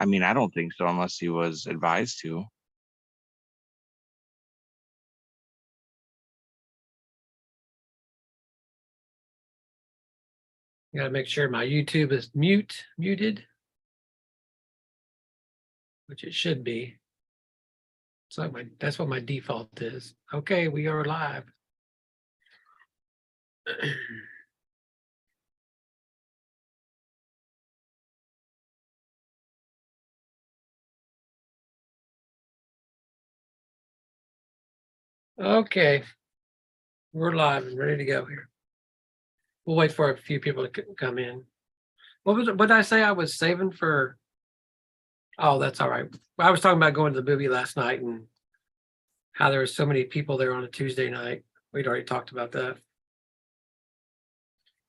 I mean, I don't think so unless he was advised to. Gotta make sure my YouTube is muted, which it should be. So that's what my default is. Okay, we are live. Okay, we're live and ready to go here. We'll wait for a few people to come in. What did I say I was saving for? Oh, that's all right. I was talking about going to the movie last night and how there were so many people there on a Tuesday night. We'd already talked about that.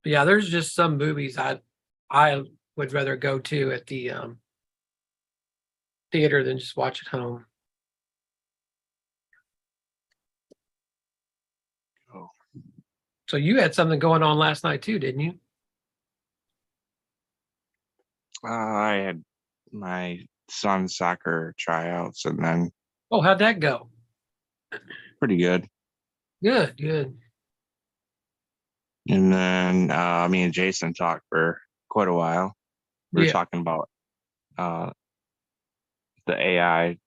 But yeah, there's just some movies I would rather go to at the theater than just watch at home. Oh. So you had something going on last night too, didn't you? I had my son's soccer tryouts, and then Oh, how'd that go? pretty good. Good. And then me and Jason talked for quite a while. We were Yeah. talking about the AI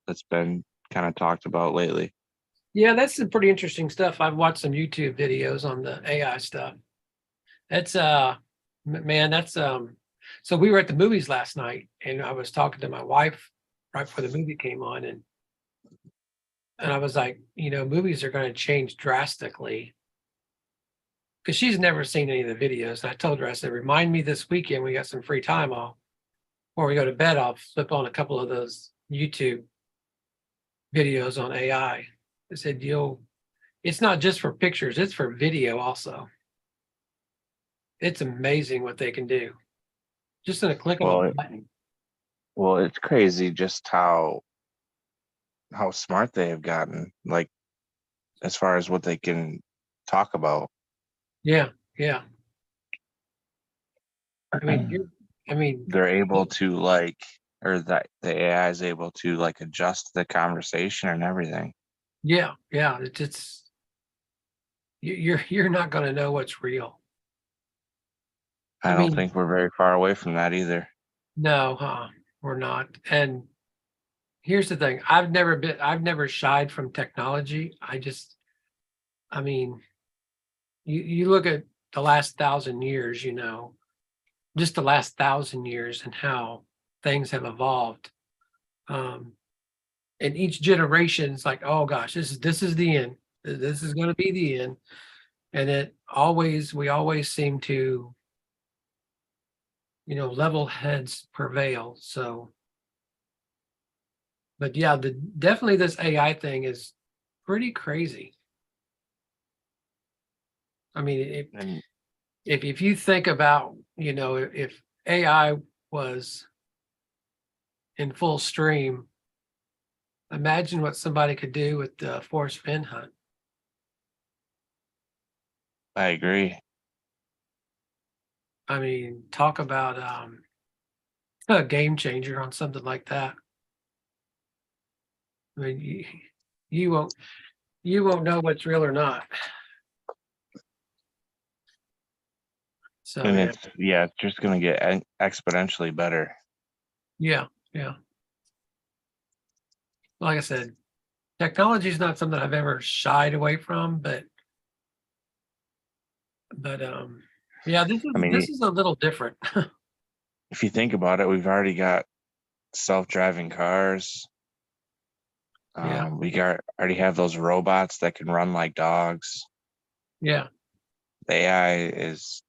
that's been kind of talked about lately. Yeah, that's some pretty interesting stuff. I've watched some YouTube videos on the AI stuff. That's man, that's so we were at the movies last night and I was talking to my wife right before the movie came on and I was like, movies are going to change drastically because she's never seen any of the videos. And I told her, I said, remind me this weekend we got some free time. Before we go to bed, I'll flip on a couple of those YouTube videos on AI. I said, it's not just for pictures, it's for video also. It's amazing what they can do. Just in a click of a button. Well, it's crazy just how smart they have gotten, like as far as what they can talk about. Yeah. I mean, they're able to or that the AI is able to adjust the conversation and everything. yeah. It's you're not going to know what's real. I don't think we're very far away from that either. No, we're not. And here's the thing: I've never shied from technology. I mean, you look at the last 1,000 years, just the last 1,000 years and how things have evolved. And each generation's like, oh gosh, this is the end. This is going to be the end. And we always seem to, level heads prevail. So, but yeah, definitely this AI thing is pretty crazy. I mean, if you think about, if AI was in full stream, imagine what somebody could do with the Forrest Fenn hunt. I agree. I mean, talk about a game changer on something like that. I mean, you won't know what's real or not. So And it's just going to get exponentially better. yeah. Like I said, technology is not something I've ever shied away from, but yeah, this is a little different. If you think about it, we've already got self-driving cars. Yeah. We already have those robots that can run like dogs. Yeah. The AI is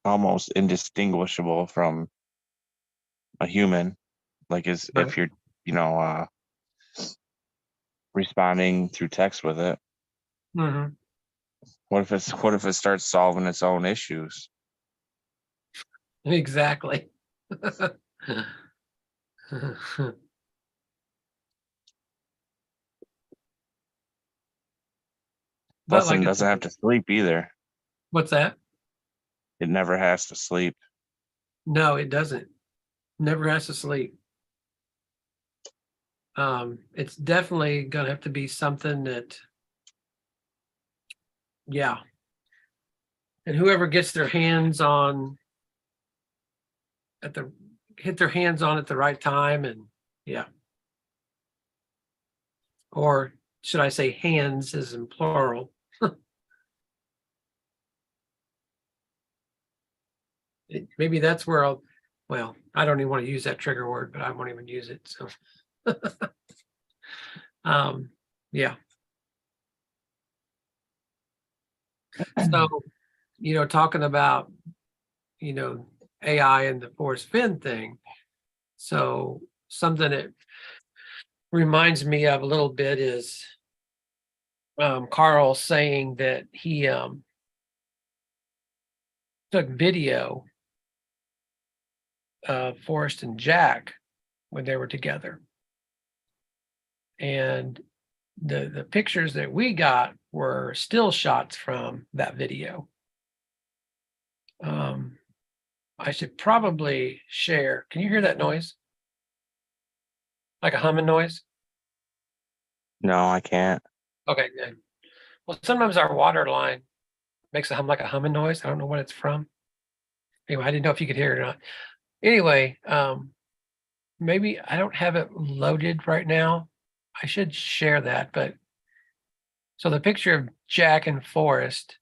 almost indistinguishable from a human, if you're responding through text with it. Mm-hmm. What if it starts solving its own issues? Exactly. But Plus, it doesn't have to sleep either. What's that? It never has to sleep. No, it doesn't. Never has to sleep. It's definitely gonna have to be something that, yeah. And whoever gets their hands on hit their hands on at the right time, and yeah. Or should I say hands is in plural. Maybe that's where I don't even want to use that trigger word, but I won't even use it. So yeah. So, talking about, AI and the Forrest Fenn thing. So something that reminds me of a little bit is Carl saying that he took video of Forrest and Jack when they were together. And the pictures that we got were still shots from that video. I should probably share. Can you hear that noise? Like a humming noise? No, I can't. Okay, good. Well, sometimes our water line makes a hum like a humming noise. I don't know what it's from. Anyway, I didn't know if you could hear it or not. Anyway, maybe I don't have it loaded right now. I should share that, but so the picture of Jack and Forrest,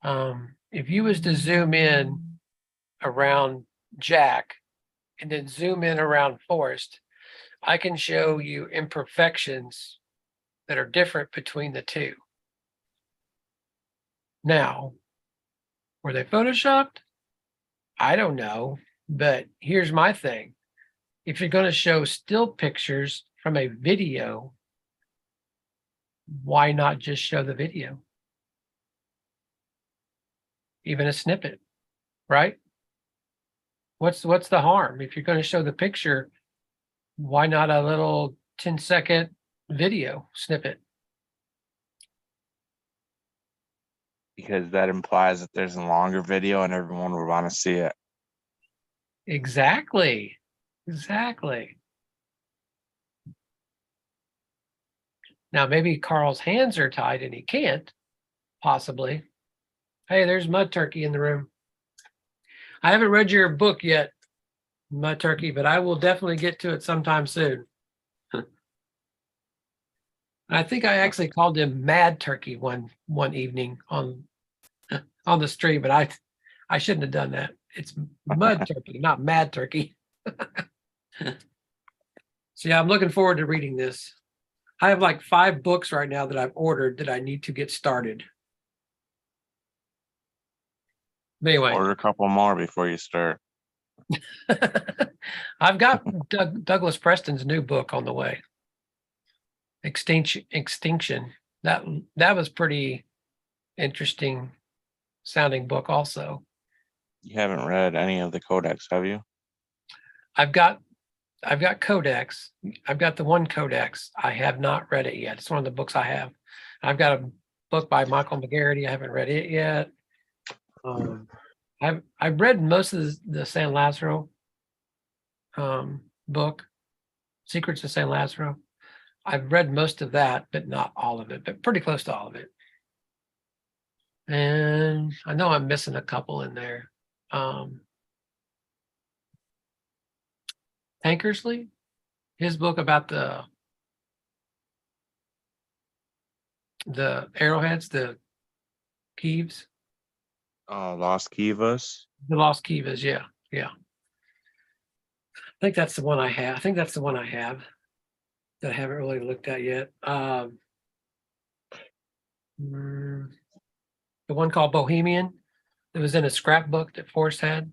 if you was to zoom in around Jack and then zoom in around Forrest, I can show you imperfections that are different between the two. Now, were they photoshopped? I don't know, but here's my thing. If you're going to show still pictures from a video, why not just show the video? Even a snippet, right? What's the harm? If you're going to show the picture, why not a little 10-second video snippet? Because that implies that there's a longer video and everyone would want to see it. Exactly. Now, maybe Carl's hands are tied and he can't, possibly. Hey, there's Mud Turkey in the room. I haven't read your book yet, Mud Turkey, but I will definitely get to it sometime soon. I think I actually called him Mad Turkey one evening on the stream, but I shouldn't have done that. It's Mud Turkey, not Mad Turkey. So yeah, I'm looking forward to reading this. I have like 5 books right now that I've ordered that I need to get started. But anyway, Order a couple more before you start. I've got Douglas Preston's new book on the way. Extinction. That was pretty interesting sounding book also. You haven't read any of the codex, have you? I've got Codex. I've got the one Codex. I have not read it yet. It's one of the books I have. I've got a book by Michael McGarity. I haven't read it yet. I've read most of the San Lazaro book, Secrets of San Lazaro. I've read most of that, but not all of it, but pretty close to all of it. And I know I'm missing a couple in there. Tankersley, his book about the arrowheads, the Kieves. Lost Kivas. The Lost Kivas, yeah. I think that's the one I have. That I haven't really looked at yet. The one called Bohemian that was in a scrapbook that Forrest had.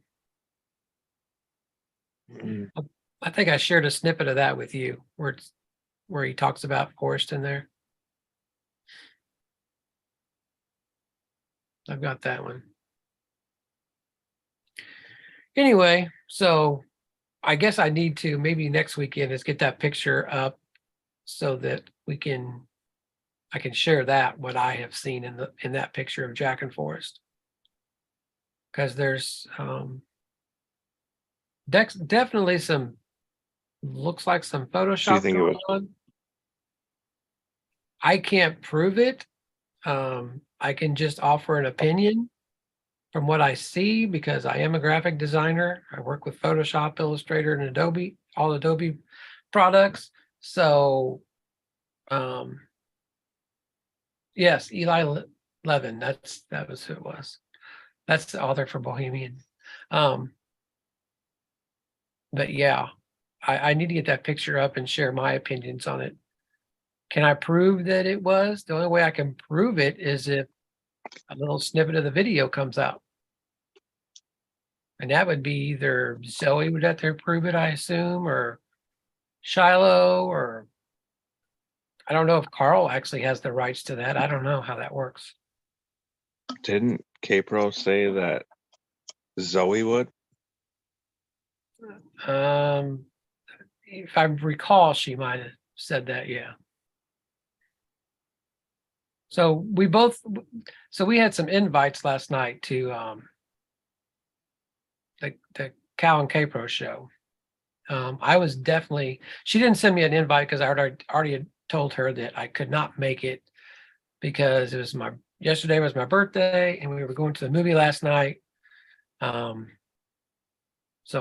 I think I shared a snippet of that with you where he talks about Forrest in there. I've got that one. Anyway, so I guess I need to maybe next weekend is get that picture up so that I can share that what I have seen in that picture of Jack and Forrest. Because there's definitely some, looks like some So you Photoshop think it going was? on. I can't prove it. I can just offer an opinion from what I see because I am a graphic designer. I work with Photoshop, Illustrator, and Adobe, all Adobe products. So, um, yes, Levin. That was who it was. That's the author for Bohemian. Um, but yeah, I need to get that picture up and share my opinions on it. Can I prove that it was? The only way I can prove it is if a little snippet of the video comes out. And that would be either Zoe would have to prove it, I assume, or Shiloh, or I don't know if Carl actually has the rights to that. I don't know how that works. Didn't Capro say that Zoe would? If I recall, she might have said that, yeah. So we had some invites last night to the Cal and Capro show. I was definitely, she didn't send me an invite because I already had told her that I could not make it because yesterday was my birthday and we were going to the movie last night. So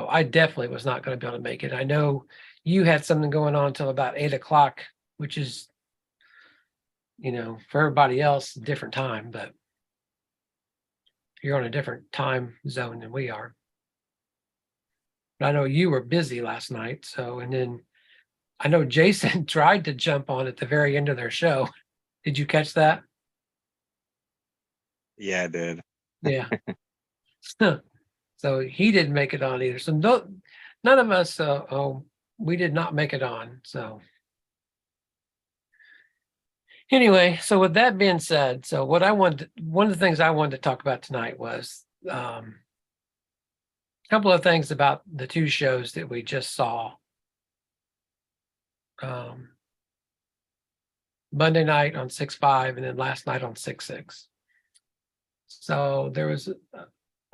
I definitely was not going to be able to make it. I know you had something going on until about 8 o'clock, which is, for everybody else, a different time, but you're on a different time zone than we are. But I know you were busy last night. So, and then I know Jason tried to jump on at the very end of their show. Did you catch that? Yeah, I did. Yeah. So he didn't make it on either. So none of us, we did not make it on. So anyway, so with that being said, so one of the things I wanted to talk about tonight was a couple of things about the two shows that we just saw. Monday night on 6/5 and then last night on 6/6. So there was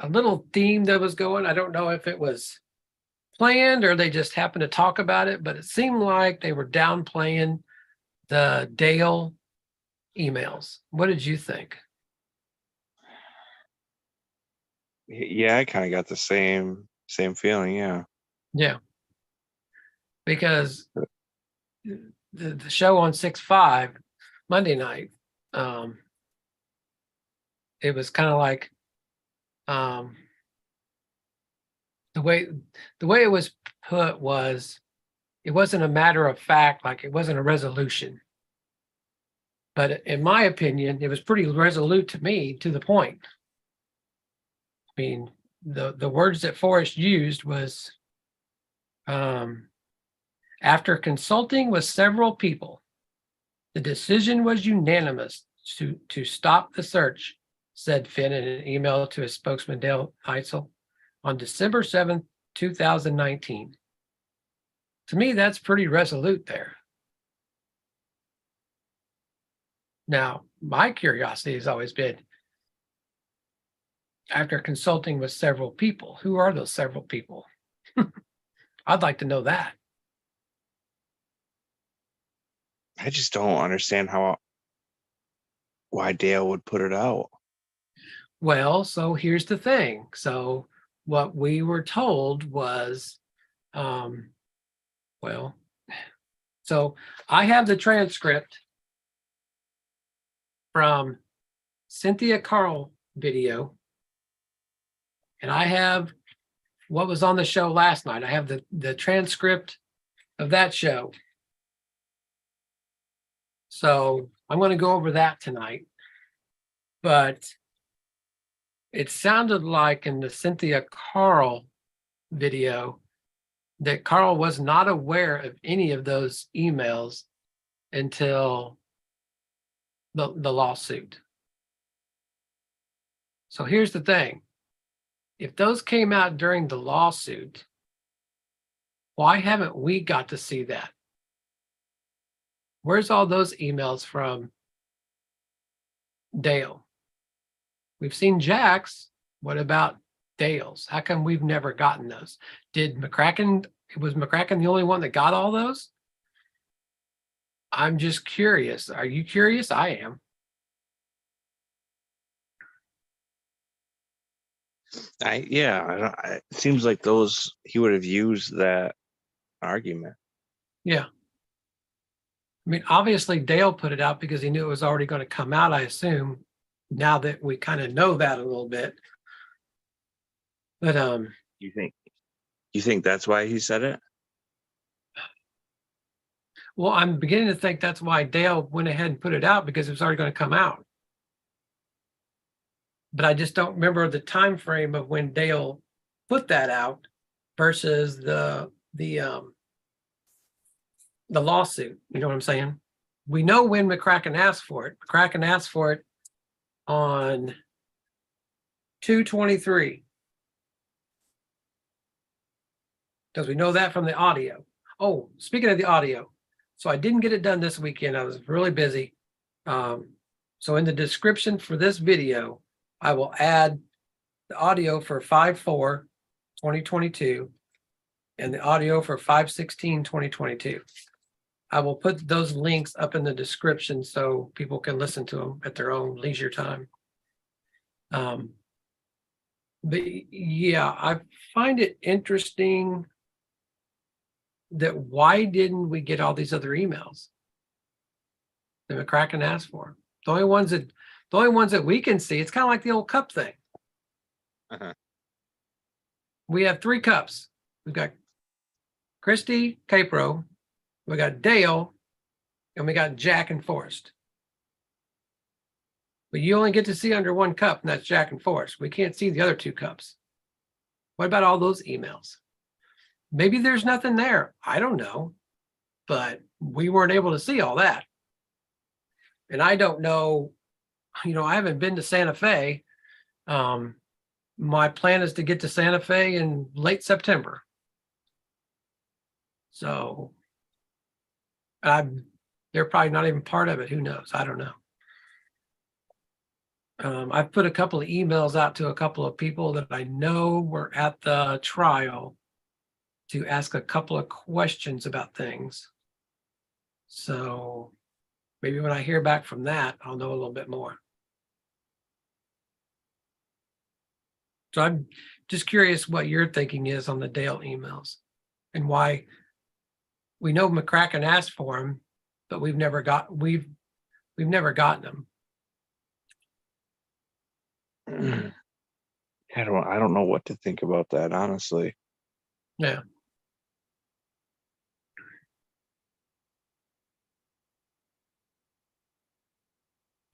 a little theme that was going. I don't know if it was planned or they just happened to talk about it, but it seemed like they were downplaying the Dale emails. What did you think? Yeah, I kind of got the same feeling. Yeah. Yeah, because the show on 6/5 Monday night, it was kind of like the way it was put was it wasn't a matter of fact, like it wasn't a resolution. But in my opinion, it was pretty resolute to me, to the point. I mean, the words that Forrest used was, after consulting with several people, the decision was unanimous to stop the search, said Finn in an email to his spokesman Dale Heitzel on December 7th, 2019. To me, that's pretty resolute there. Now, my curiosity has always been, after consulting with several people, who are those several people? I'd like to know that. I just don't understand why Dale would put it out. Well, so here's the thing. So what we were told was, well, so I have the transcript from Cynthia Carl video, and I have what was on the show last night. I have the transcript of that show. So I'm going to go over that tonight. But it sounded like in the Cynthia Carl video that Carl was not aware of any of those emails until the lawsuit. So here's the thing. If those came out during the lawsuit, why haven't we got to see that? Where's all those emails from Dale? We've seen Jack's. What about Dale's? How come we've never gotten those? Was McCracken the only one that got all those? I'm just curious. Are you curious? I am. It seems like he would have used that argument. Yeah. I mean, obviously Dale put it out because he knew it was already going to come out, I assume, now that we kind of know that a little bit. But you think that's why he said it? Well, I'm beginning to think that's why Dale went ahead and put it out, because it was already going to come out. But I just don't remember the time frame of when Dale put that out versus the lawsuit. You know what I'm saying? We know when McCracken asked for it. McCracken asked for it on 2/23, because we know that from the audio. Oh, speaking of the audio, so I didn't get it done this weekend. I was really busy. So in the description for this video, I will add the audio for 5/4/2022 and the audio for 5/16/2022. I will put those links up in the description so people can listen to them at their own leisure time. But yeah, I find it interesting that why didn't we get all these other emails that McCracken asked for? The only ones that we can see, it's kind of like the old cup thing. Uh-huh. We have 3 cups. We've got Christy, Capro, we got Dale, and we got Jack and Forrest. But you only get to see under 1 cup, and that's Jack and Forrest. We can't see the other 2 cups. What about all those emails? Maybe there's nothing there. I don't know. But we weren't able to see all that. And I don't know, I haven't been to Santa Fe. My plan is to get to Santa Fe in late September. So they're probably not even part of it. Who knows? I don't know. I've put a couple of emails out to a couple of people that I know were at the trial to ask a couple of questions about things. So maybe when I hear back from that, I'll know a little bit more. So I'm just curious what your thinking is on the Dale emails and why we know McCracken asked for them, but we've never gotten them. I don't know what to think about that, honestly. Yeah.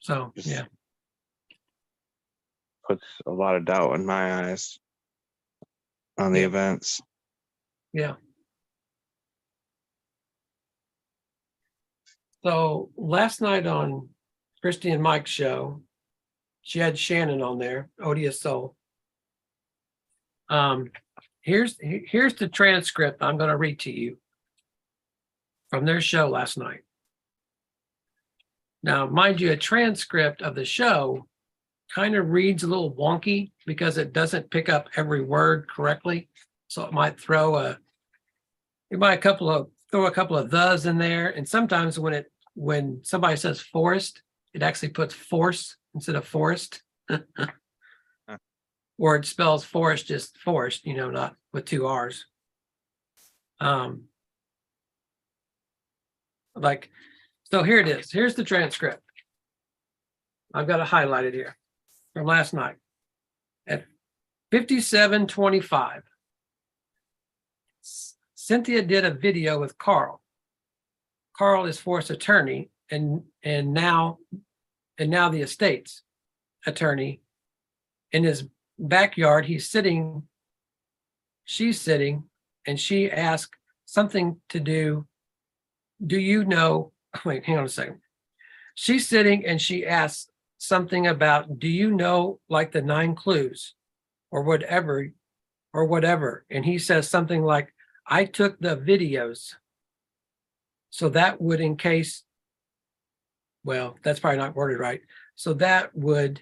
So yeah. Puts a lot of doubt in my eyes on the events. Yeah. So last night on Christy and Mike's show, she had Shannon on there, Odious Soul. Here's the transcript I'm going to read to you from their show last night. Now, mind you, a transcript of the show kind of reads a little wonky because it doesn't pick up every word correctly. So it might throw a couple of thes in there. And sometimes when somebody says forest, it actually puts force instead of forest. Or it spells forest, just forest, not with 2 R's. So here it is. Here's the transcript. I've got it highlighted here from last night. At 57:25, Cynthia did a video with Carl. Carl is Forrest's attorney and now the estate's attorney. In his backyard, she's sitting, and she asked something to do you know, wait, hang on a second. She's sitting and she asks something about, do you know, like the 9 clues or whatever. And he says something like, I took the videos. So that would, well, that's probably not worded right. So that would,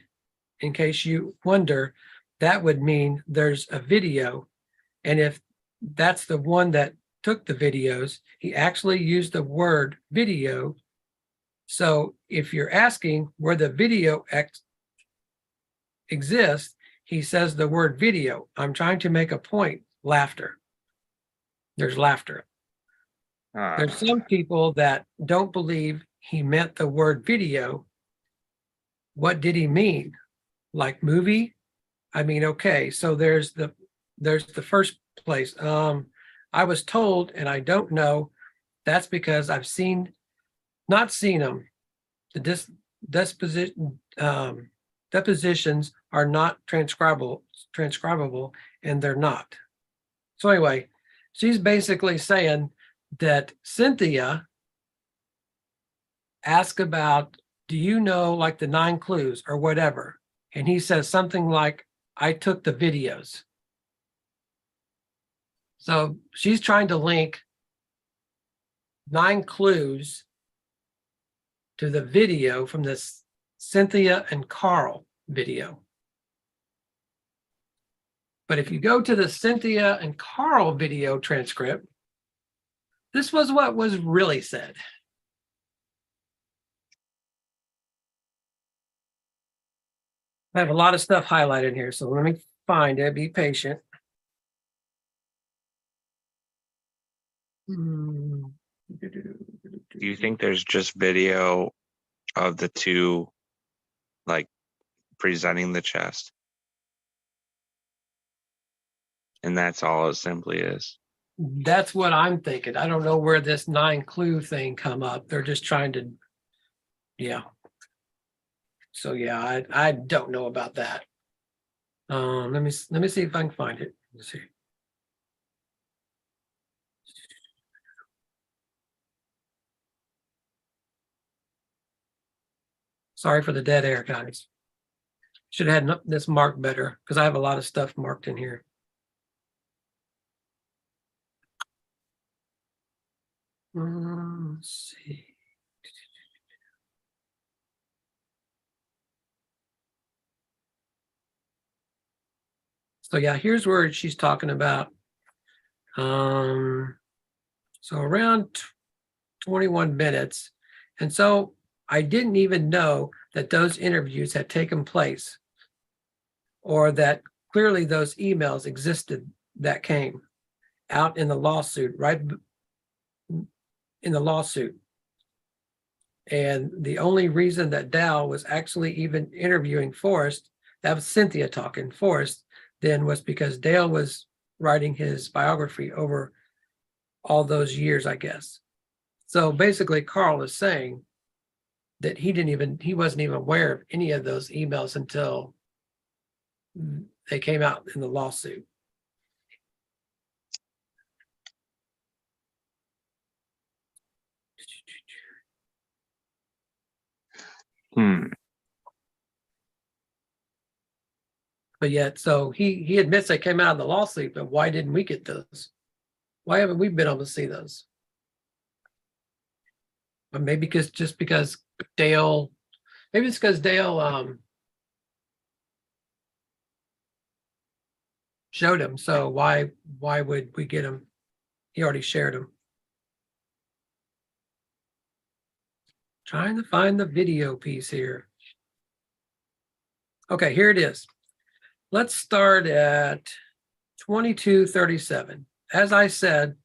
in case you wonder, that would mean there's a video. And if that's the one that took the videos, he actually used the word video. So if you're asking where the video exists, he says the word video. I'm trying to make a point. Laughter. There's laughter. There's some people that don't believe he meant the word video. What did he mean? Like movie? I mean, okay, so there's the first place. I was told, and I don't know, that's because I've not seen them. The depositions are not transcribable, and they're not. So anyway, she's basically saying that Cynthia asked about, do you know, like the 9 clues or whatever? And he says something like, I took the videos. So she's trying to link 9 clues to the video from this Cynthia and Carl video. But if you go to the Cynthia and Carl video transcript, this was what was really said. I have a lot of stuff highlighted here, so let me find it. Be patient. Do you think there's just video of the two, like, presenting the chest? And that's all it simply is. That's what I'm thinking. I don't know where this 9 clue thing come up. They're just trying to, yeah. So yeah, I don't know about that. Let me see if I can find it. Let's see. Sorry for the dead air, guys. Should have had this marked better because I have a lot of stuff marked in here. Let's see. So yeah, here's where she's talking about. So around 21 minutes. And so I didn't even know that those interviews had taken place or that clearly those emails existed that came out in the lawsuit, right in the lawsuit. And the only reason that Dow was actually even interviewing Forrest, that was Cynthia talking, Forrest, then was because Dale was writing his biography over all those years, I guess. So basically, Carl is saying that he wasn't even aware of any of those emails until they came out in the lawsuit. But yet, so he admits they came out in the lawsuit, but why didn't we get those? Why haven't we been able to see those? But maybe because Dale, maybe it's because Dale showed him. So why would we get him? He already shared them. Trying to find the video piece here. Okay, here it is. Let's start at 22:37. As I said,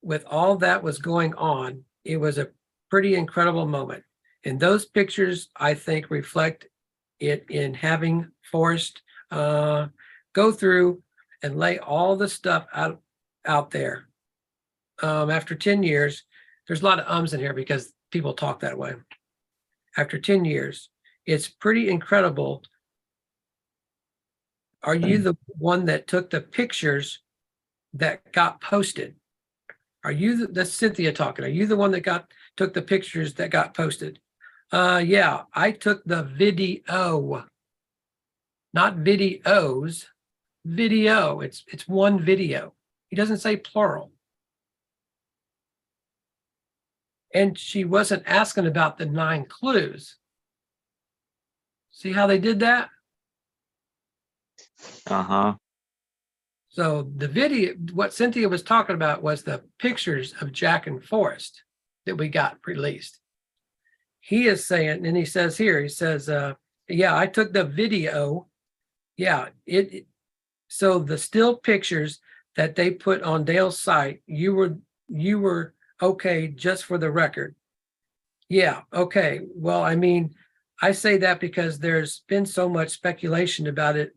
with all that was going on, it was a pretty incredible moment. And those pictures, I think, reflect it in having Forrest go through and lay all the stuff out there. After 10 years, there's a lot of ums in here because people talk that way. After 10 years, it's pretty incredible. Are you the one that took the pictures that got posted? Are you that's Cynthia talking? Are you the one that took the pictures that got posted? Yeah, I took the video, not videos. Video. It's one video. He doesn't say plural. And she wasn't asking about the 9 clues. See how they did that? Uh-huh. So the video, what Cynthia was talking about was the pictures of Jack and Forrest that we got released. He is saying, and he says here, he says, yeah, I took the video. Yeah, so the still pictures that they put on Dale's site, you were okay, just for the record. Yeah, okay. Well, I mean, I say that because there's been so much speculation about it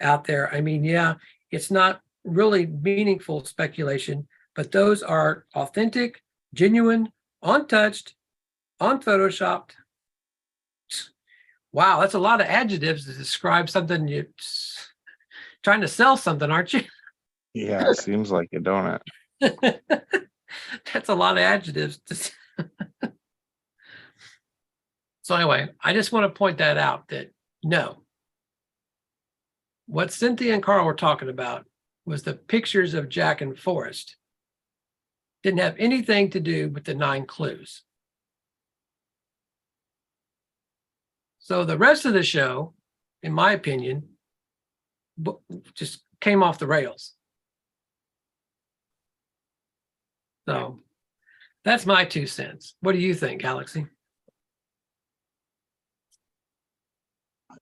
out there. I mean, yeah, it's not really meaningful speculation, but those are authentic, genuine, untouched, unphotoshopped. Wow, that's a lot of adjectives to describe something you're trying to sell something, aren't you? Yeah, it seems like it, don't it? That's a lot of adjectives. So anyway, I just want to point that out that no, what Cynthia and Carl were talking about was the pictures of Jack and Forrest. Didn't have anything to do with the 9 clues. So the rest of the show, in my opinion, just came off the rails. So that's my 2 cents. What do you think, Galaxy?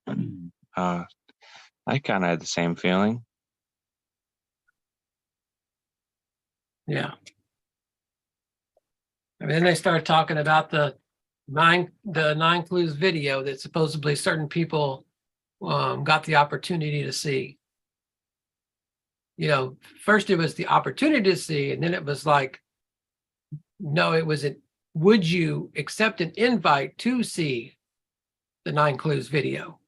I kind of had the same feeling. Yeah. And then they started talking about the 9 clues video that supposedly certain people got the opportunity to see. You know, first it was the opportunity to see, and then it was like, no, it was would you accept an invite to see the 9 clues video?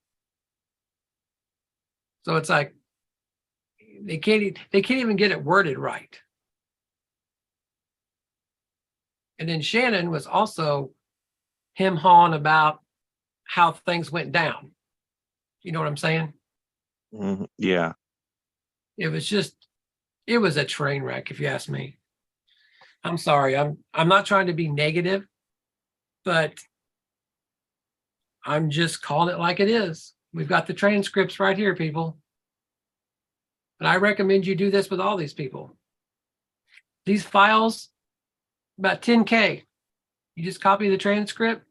So it's like they can't even get it worded right. And then Shannon was also him hawing about how things went down. You know what I'm saying? Yeah. It was a train wreck, if you ask me. I'm sorry. I'm not trying to be negative, but I'm just calling it like it is. We've got the transcripts right here, people. And I recommend you do this with all these people. These files, about 10K. You just copy the transcript,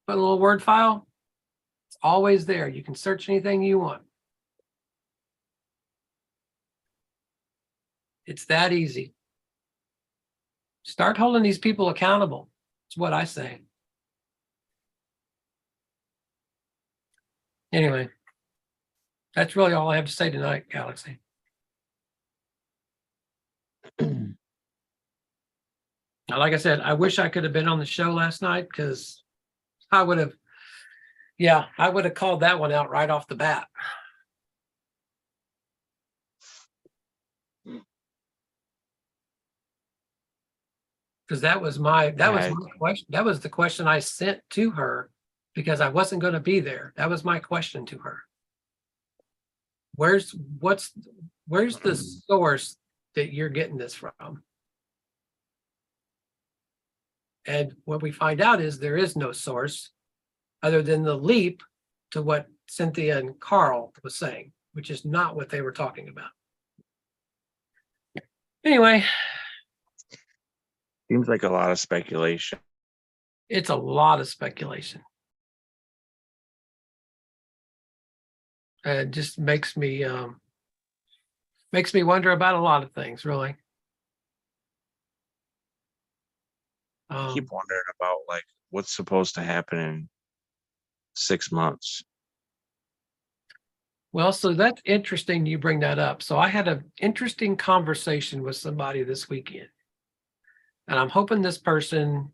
put a little Word file. It's always there. You can search anything you want. It's that easy. Start holding these people accountable. That's what I say. Anyway, that's really all I have to say tonight, Galaxy. Now, like I said, I wish I could have been on the show last night because I would have called that one out right off the bat. Because that was my question. That was the question I sent to her because I wasn't going to be there. That was my question to her. Where's the source that you're getting this from? And what we find out is there is no source other than the leap to what Cynthia and Carl was saying, which is not what they were talking about. Anyway. Seems like a lot of speculation. It's a lot of speculation. It just makes me wonder about a lot of things, really. I keep wondering about like what's supposed to happen in 6 months. Well, so that's interesting you bring that up. So I had an interesting conversation with somebody this weekend. And I'm hoping this person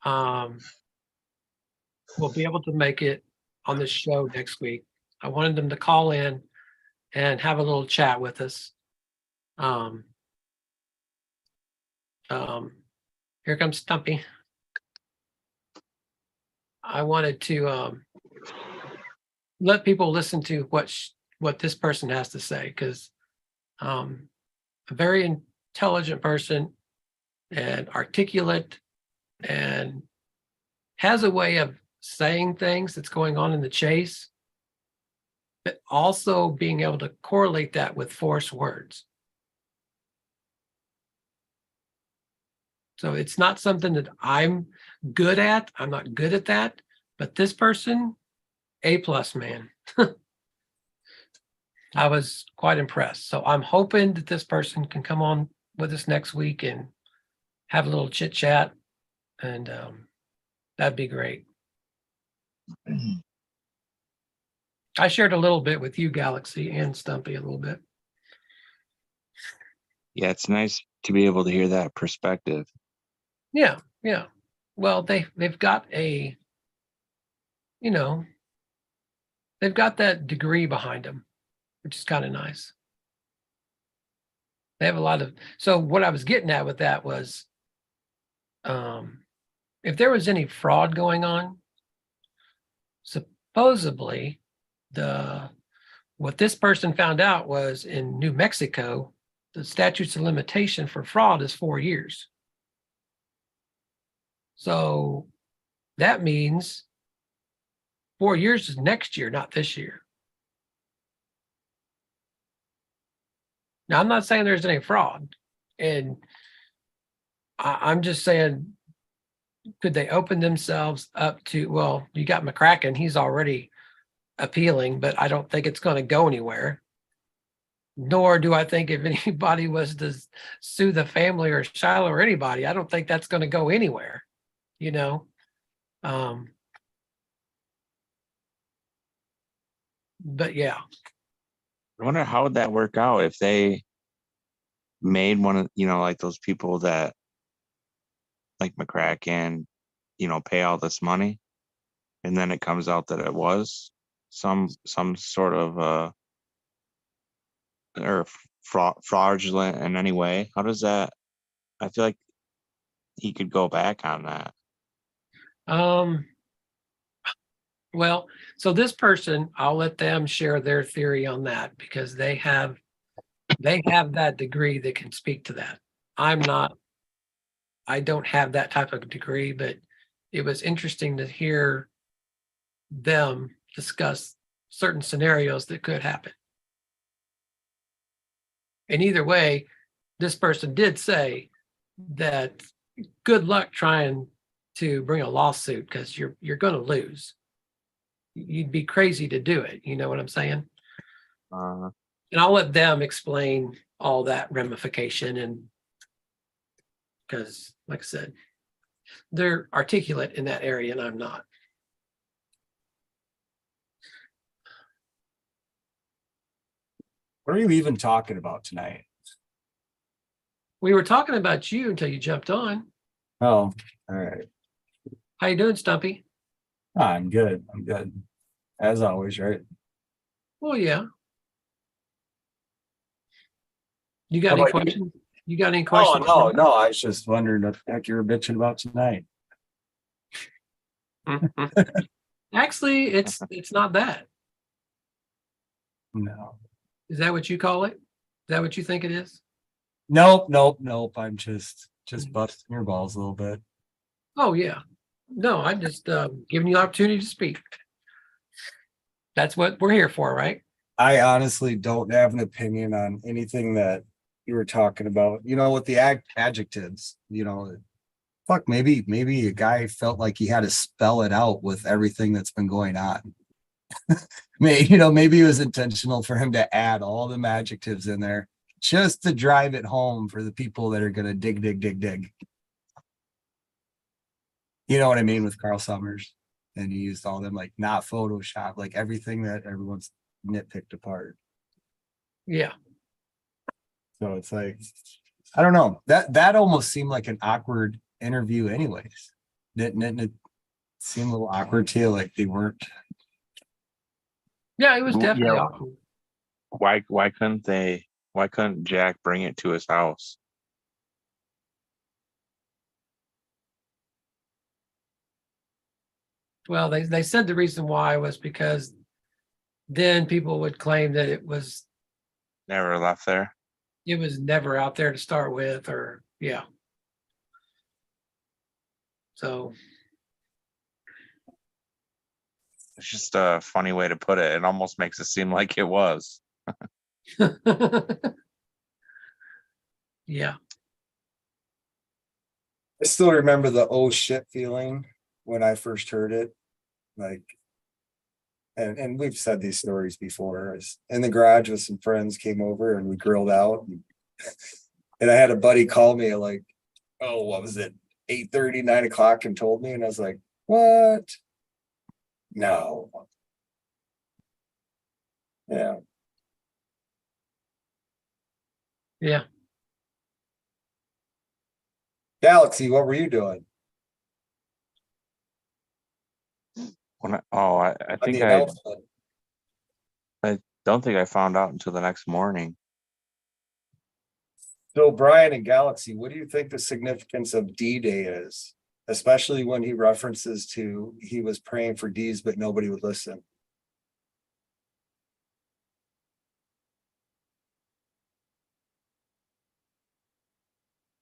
will be able to make it on the show next week. I wanted them to call in and have a little chat with us. Here comes Stumpy. I wanted to let people listen to what this person has to say because a very intelligent person and articulate and has a way of saying things that's going on in the chase but also being able to correlate that with force words. So it's not something that I'm good at. I'm not good at that, but this person, A+, man. I was quite impressed. So I'm hoping that this person can come on with us next week and have a little chit chat, and that'd be great. I shared a little bit with you, Galaxy, and Stumpy a little bit. Yeah, it's nice to be able to hear that perspective. Yeah. Well, they've got they've got that degree behind them, which is kind of nice. They have a lot of. So what I was getting at with that was, if there was any fraud going on, supposedly what this person found out was in New Mexico, the statutes of limitation for fraud is 4 years. So that means 4 years is next year, not this year. Now, I'm not saying there's any fraud, and I'm just saying, could they open themselves up to, well, you got McCracken, he's already appealing, but I don't think it's going to go anywhere. Nor do I think if anybody was to sue the family or Shiloh or anybody, I don't think that's going to go anywhere, But yeah. I wonder how would that work out if they made one of, like those people that like McCracken, pay all this money, and then it comes out that it was some sort of or fraudulent in any way. How does that? I feel like he could go back on that. Well, so this person, I'll let them share their theory on that because they have that degree that can speak to that. I don't have that type of degree, but it was interesting to hear them discuss certain scenarios that could happen. And either way, this person did say that good luck trying to bring a lawsuit because you're going to lose. You'd be crazy to do it. You know what I'm saying? Uh, And I'll let them explain all that ramification, and because, like I said, they're articulate in that area, and I'm not. What are you even talking about tonight? We were talking about you until you jumped on. Oh, all right. How you doing, Stumpy? I'm good. I'm good. As always, right? Well, yeah. You got How any about you? questions? You got any Oh, questions? no. I was just wondering what the heck you were bitching about tonight. Actually, it's not that. No. Is that what you call it? Is that what you think it is? Nope. I'm just busting your balls a little bit. Oh, yeah. No, I'm just giving you the opportunity to speak. That's what we're here for, right? I honestly don't have an opinion on anything that you were talking about. With the adjectives, fuck, maybe a guy felt like he had to spell it out with everything that's been going on. Maybe it was intentional for him to add all them adjectives in there just to drive it home for the people that are going to dig. You know what I mean with Carl Summers? And he used all them, like, not Photoshop, like everything that everyone's nitpicked apart. Yeah. So it's like, I don't know. That almost seemed like an awkward interview anyways. Didn't it seem a little awkward to you, like they weren't? Yeah, it was definitely Yeah. awkward. Why couldn't Jack bring it to his house? Well, they said the reason why was because then people would claim that it was Never left there. never out there to start with, or yeah. So It's just a funny way to put it. It almost makes it seem like it was. Yeah. I still remember the oh shit feeling when I first heard it. Like, and we've said these stories before. I was in the garage with some friends, came over and we grilled out. And I had a buddy call me at like, oh, what was it? 8:30, 9 o'clock and told me. And I was like, what? No. Yeah. Yeah. Galaxy, what were you doing? I On think the announcement. I don't think I found out until the next morning. So Brian and Galaxy, what do you think the significance of D-Day is? Especially when he references to he was praying for D's, but nobody would listen.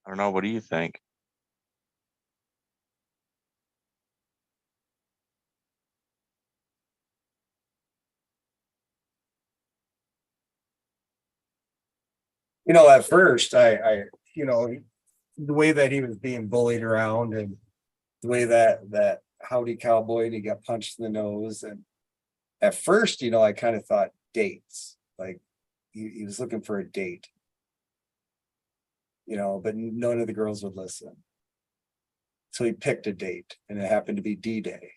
I don't know. What do you think? You know, at first you know, the way that he was being bullied around and the way that howdy cowboy and he got punched in the nose. And at first, you know, I kind of thought dates, like he was looking for a date, you know, but none of the girls would listen. So he picked a date and it happened to be D-Day.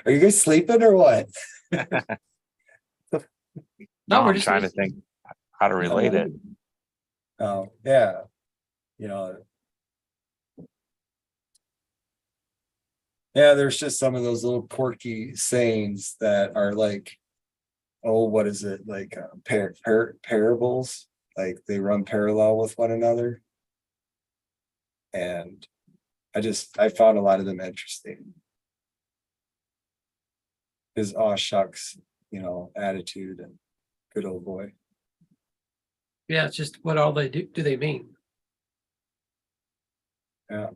Are you guys sleeping or what? No, we're I'm just trying to listening. think how to relate it. Oh, yeah. You know, yeah, there's just some of those little quirky sayings that are like, oh, what is it? Like parables, like they run parallel with one another. And I found a lot of them interesting. His aw shucks, you know, attitude and good old boy. Yeah, it's just what all they do they mean? Yeah.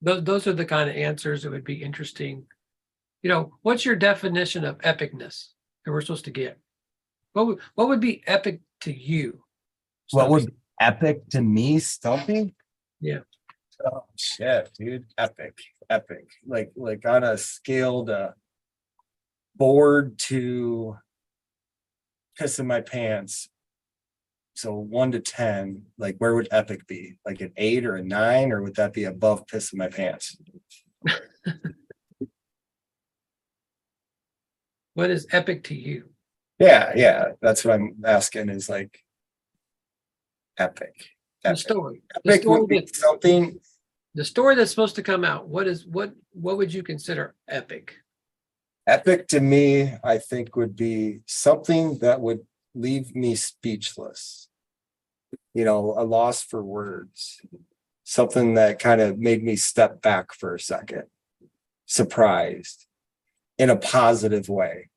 Those are the kind of answers that would be interesting. You know, what's your definition of epicness that we're supposed to get? What would be epic to you? What would Stumpy? be epic to me, Stumpy? Yeah. Oh shit, dude. Epic. Epic. Like on a scale to bored to pissing my pants. So 1 to 10, like where would epic be? Like an 8 or a 9, or would that be above pissing my pants? What is epic to you? Yeah. That's what I'm asking is like epic. The Epic. story. Epic would be something. The story that's supposed to come out. What would you consider epic? Epic to me, I think would be something that would leave me speechless. You know, a loss for words. Something that kind of made me step back for a second, surprised in a positive way.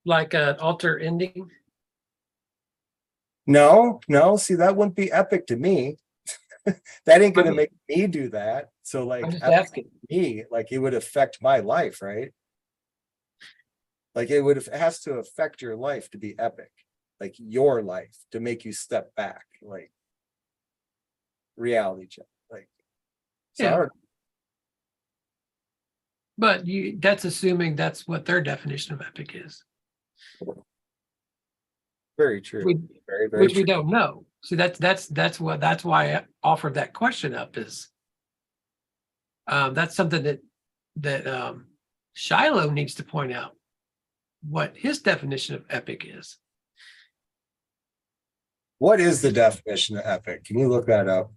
Like an alter ending? No, see, that wouldn't be epic to me. That ain't gonna make me do that. So like I'm just epic asking. to me, like it would affect my life, right? Like it has to affect your life to be epic, like your life to make you step back, like reality check. Like so Yeah. But that's assuming that's what their definition of epic is. very true. Very, very Which true. we don't know. See, that's why I offered that question up is that's something that Shiloh needs to point out what his definition of epic is. What is the definition of epic? Can you look that up?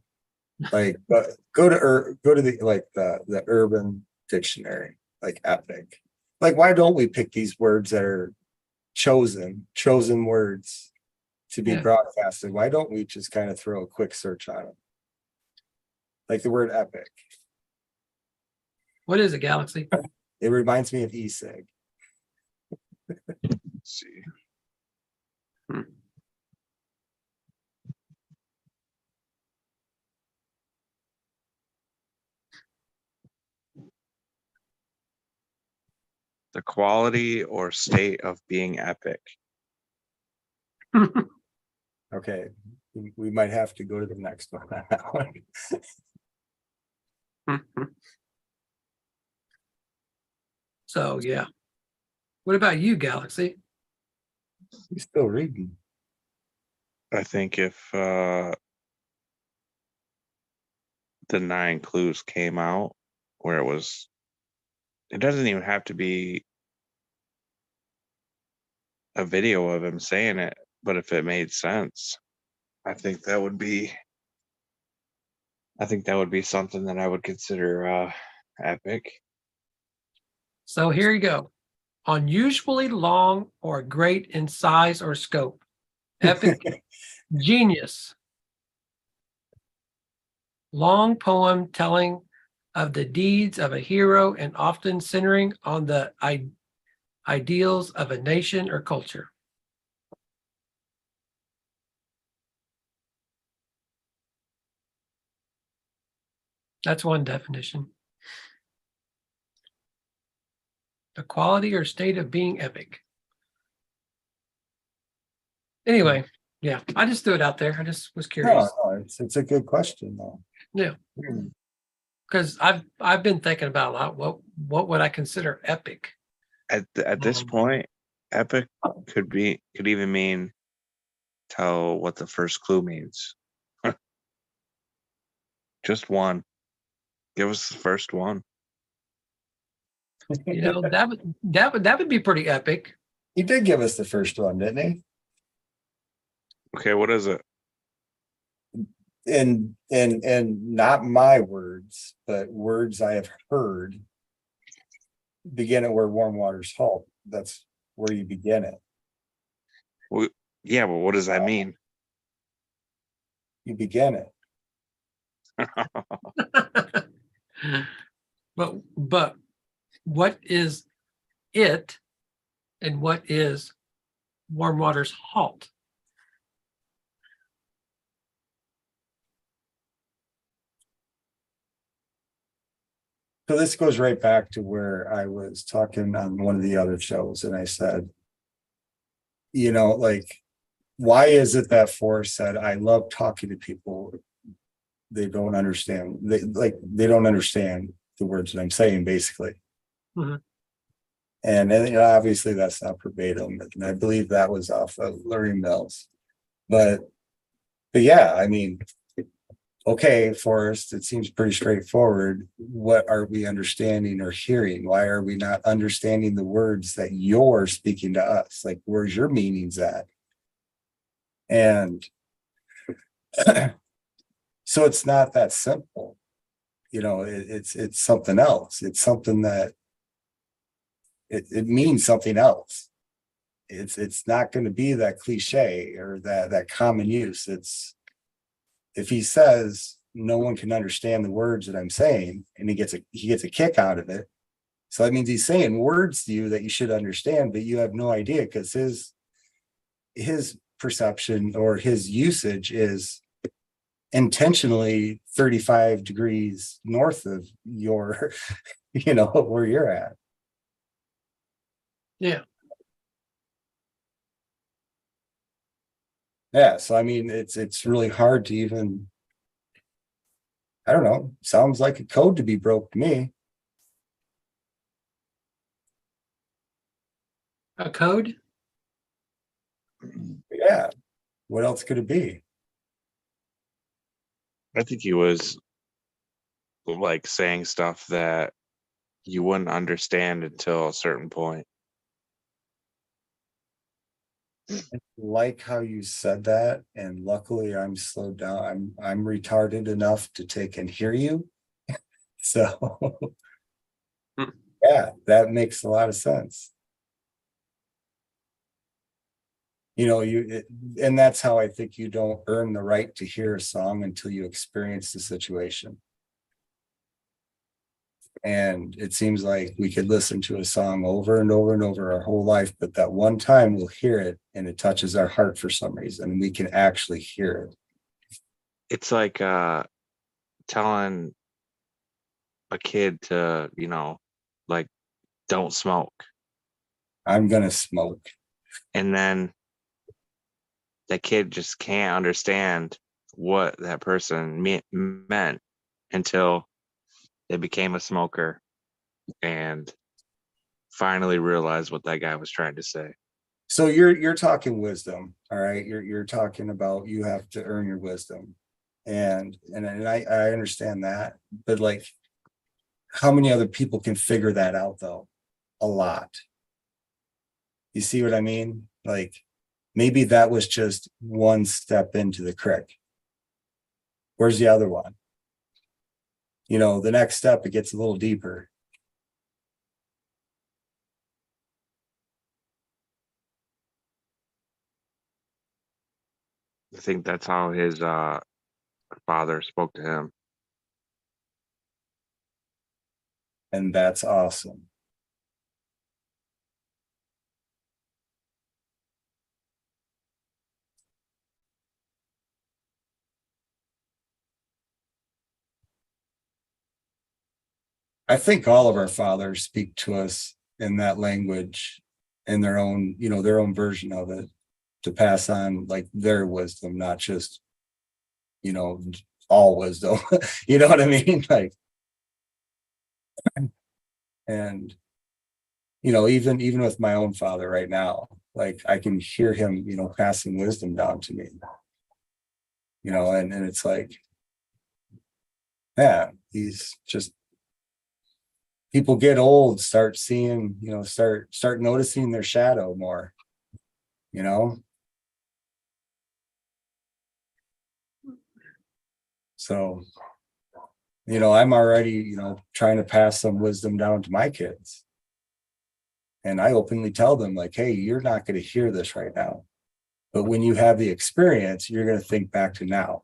Like go to the like the urban dictionary, like epic. Like why don't we pick these words that are chosen words to be broadcasted? Why don't we just kind of throw a quick search on them? Like the word epic. What is it, Galaxy? It reminds me of e-cig. Let's see. The quality or state of being epic. Okay, we might have to go to the next one on that one. So yeah. What about you, Galaxy? He's still reading. I think if the 9 clues came out where it doesn't even have to be a video of him saying it, but if it made sense, I think that would be something that I would consider epic. So here you go. Unusually long or great in size or scope. Epic, genius. Long poem telling of the deeds of a hero and often centering on the ideals of a nation or culture. That's one definition. The quality or state of being epic. Anyway, yeah, I just threw it out there. I just was curious. No, it's a good question though. Yeah, because I've been thinking about a lot. What would I consider epic? At this point, epic could even mean tell what the first clue means. Just one. Give us the first one. You know, that would be pretty epic. He did give us the first one, didn't he? Okay, what is it? And not my words, but words I have heard begin at where warm waters halt. That's where you begin it. Well, yeah, but what does that mean? You begin it. But what is it and what is warm waters halt? So this goes right back to where I was talking on one of the other shows, and I said, you know, like, why is it that Forrest said, I love talking to people. They don't understand. They don't understand the words that I'm saying, basically. Mhm. And you know, obviously that's not verbatim, and I believe that was off of Larry Mills. But yeah, I mean, okay, Forrest, it seems pretty straightforward. What are we understanding or hearing? Why are we not understanding the words that you're speaking to us? Like, where's your meanings at? And so it's not that simple. You know, it's something else. It's something that it means something else. It's not going to be that cliche or that common use. It's, if he says no one can understand the words that I'm saying, and he gets a kick out of it. So that means he's saying words to you that you should understand, but you have no idea because his perception or his usage is intentionally 35 degrees north of your, you know, where you're at. Yeah. Yeah. So I mean, it's really hard to even, I don't know, sounds like a code to be broke to me. A code? Yeah. What else could it be? I think he was like saying stuff that you wouldn't understand until a certain point. Like how you said that, and luckily I'm slowed down. I'm retarded enough to take and hear you. So Hmm. yeah, that makes a lot of sense. You know, and that's how I think you don't earn the right to hear a song until you experience the situation. And it seems like we could listen to a song over and over and over our whole life, but that one time we'll hear it and it touches our heart for some reason, and we can actually hear it. It's like telling a kid to, you know, like, don't smoke. I'm gonna smoke. And then that kid just can't understand what that person meant until they became a smoker and finally realized what that guy was trying to say. So you're talking wisdom, all right? You're talking about you have to earn your wisdom, and I understand that, but like, how many other people can figure that out though? A lot. You see what I mean? Like, maybe that was just one step into the creek. Where's the other one? You know, the next step, it gets a little deeper. I think that's how his father spoke to him. And that's awesome. I think all of our fathers speak to us in that language, in their own, you know, their own version of it, to pass on like their wisdom, not just, you know, all wisdom. You know what I mean? Like, and you know, even with my own father right now, like I can hear him, you know, passing wisdom down to me. You know, and it's like, yeah, he's just, people get old, start seeing, you know, start noticing their shadow more, you know. So, you know, I'm already, you know, trying to pass some wisdom down to my kids. And I openly tell them, like, hey, you're not going to hear this right now. But when you have the experience, you're going to think back to now.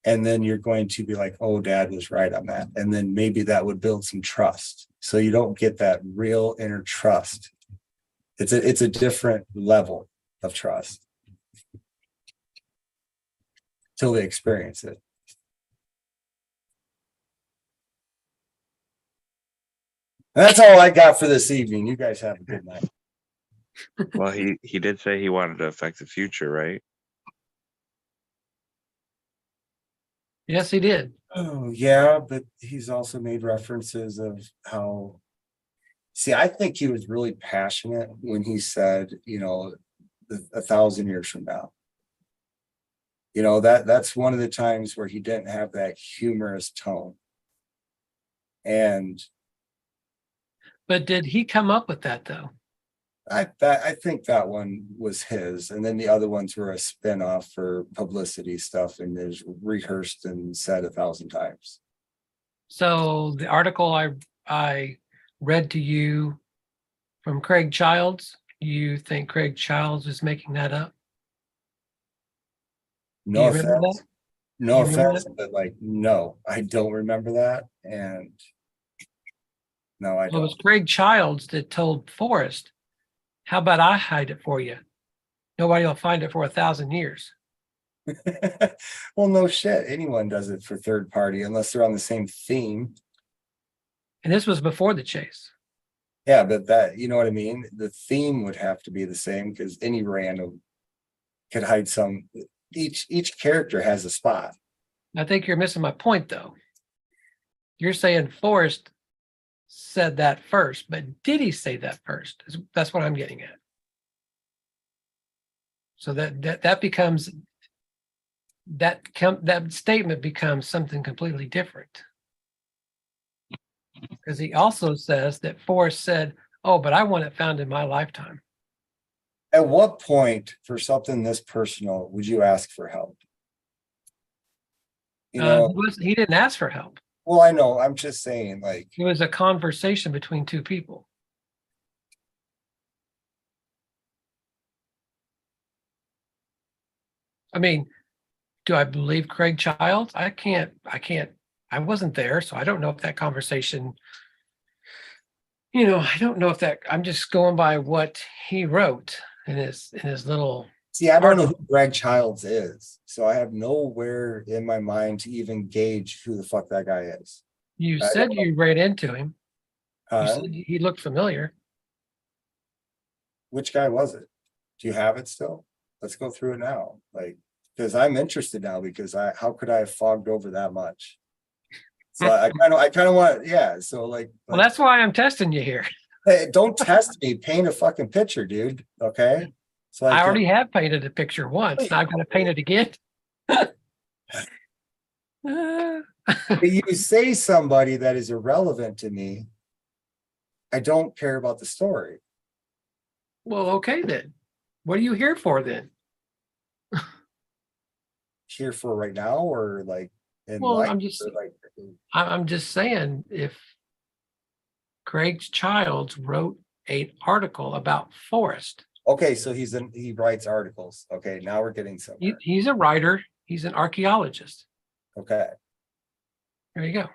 And then you're going to be like, oh, dad was right on that. And then maybe that would build some trust. So you don't get that real inner trust. It's a different level of trust till they experience it. That's all I got for this evening. You guys have a good night. Well, he did say he wanted to affect the future, right? Yes, he did. Oh, yeah, but he's also made references of how, see, I think he was really passionate when he said, you know, 1,000 years from now. You know, that's one of the times where he didn't have that humorous tone. And But did he come up with that though? I think that one was his, and then the other ones were a spin-off for publicity stuff and is rehearsed and said 1,000 times. So the article I read to you from Craig Childs, you think Craig Childs is making that up? Do No you remember offense. that? No You remember offense, but like, no, I don't remember that. And no, I Well, it was don't. Craig Childs that told Forrest, how about I hide it for you? Nobody will find it for 1,000 years. Well, no shit. Anyone does it for third party unless they're on the same theme. And this was before the chase. Yeah, but that, you know what I mean? The theme would have to be the same because any random could hide some. Each character has a spot. I think you're missing my point though. You're saying Forrest said that first, but did he say that first? That's what I'm getting at. So that becomes that statement becomes something completely different. Because he also says that Forrest said, "Oh, but I want it found in my lifetime." At what point for something this personal would you ask for help? You know, He didn't ask for help. well, I know. I'm just saying, like, It was a conversation between two people. I mean, do I believe Craig Childs? I wasn't there, so I don't know if that conversation, I don't know if that, I'm just going by what he wrote in his little see, I don't know article. who Greg Childs is, so I have nowhere in my mind to even gauge who the fuck that guy is. You I said don't know. you ran into him. You Uh, said he looked familiar. Which guy was it? Do you have it still? Let's go through it now. Like, because I'm interested now because how could I have fogged over that much? So I kind of want, yeah. So Well, that's why I'm testing you here. hey, don't test me. Paint a fucking picture, dude. Okay. So I already have painted a picture once. Now I'm going to paint it again. You say somebody that is irrelevant to me. I don't care about the story. Well, okay then. What are you here for then? Here for right now, or like in Well, life, I'm just or like I'm just saying, if Craig Childs wrote an article about Forrest, okay, so he writes articles. Okay, now we're getting somewhere. he's a writer. He's an archaeologist. Okay. There you go.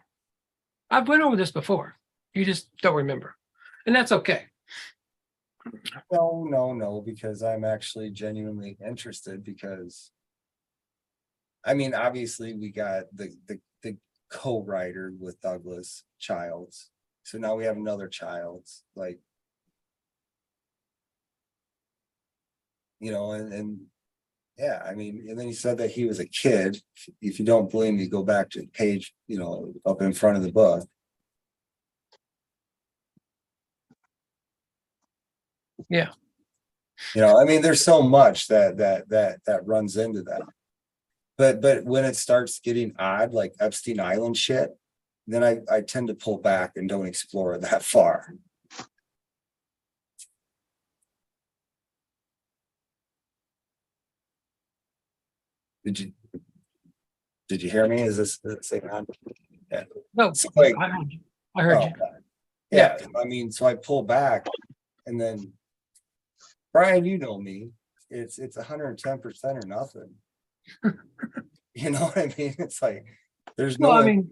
I've went over this before. You just don't remember, and that's okay. No, because I'm actually genuinely interested because I mean, obviously we got the co-writer with Douglas Childs. So now we have another Childs, like, and yeah, I mean, and then he said that he was a kid. If you don't believe me, go back to the page, up in front of the book. Yeah. I mean, there's so much that runs into that. But when it starts getting odd, like Epstein Island shit, then I tend to pull back and don't explore it that far. Did you hear me? Is this thing on? Yeah. No, So, like, I heard you. I heard you. Yeah, I mean, so I pull back, and then Brian, you know me, it's 110% or nothing. You know what I mean? It's like there's no. Well, I mean,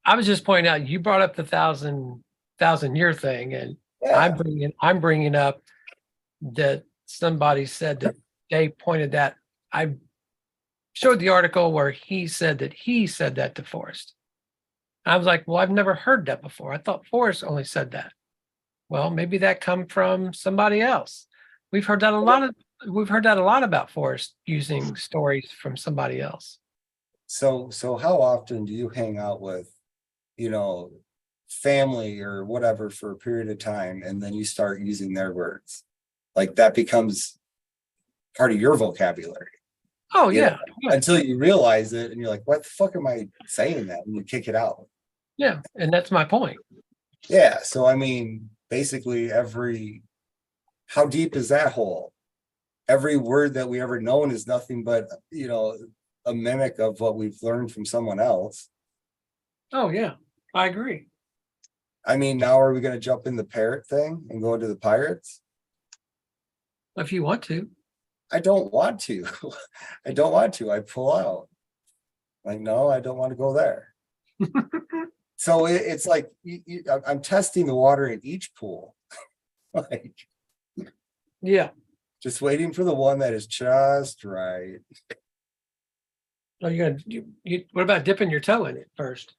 I was just pointing out you brought up the thousand year thing, and yeah. I'm bringing up that somebody said that they pointed that I showed the article where he said that to Forrest. I was like, well, I've never heard that before. I thought Forrest only said that. Well, maybe that come from somebody else. We've heard that a lot about Forrest using stories from somebody else. So how often do you hang out with, family or whatever for a period of time, and then you start using their words? Like that becomes part of your vocabulary. Oh, yeah. Until you realize it and you're like, what the fuck am I saying that? And you kick it out. Yeah. And that's my point. Yeah. So, I mean, basically how deep is that hole? Every word that we ever known is nothing but, a mimic of what we've learned from someone else. Oh, yeah. I agree. I mean, now are we going to jump in the parrot thing and go into the pirates? If you want to. I don't want to. I don't want to. I pull out. Like, no, I don't want to go there. So it's like I'm testing the water in each pool. Like, yeah. Just waiting for the one that is just right. Oh, what about dipping your toe in it first?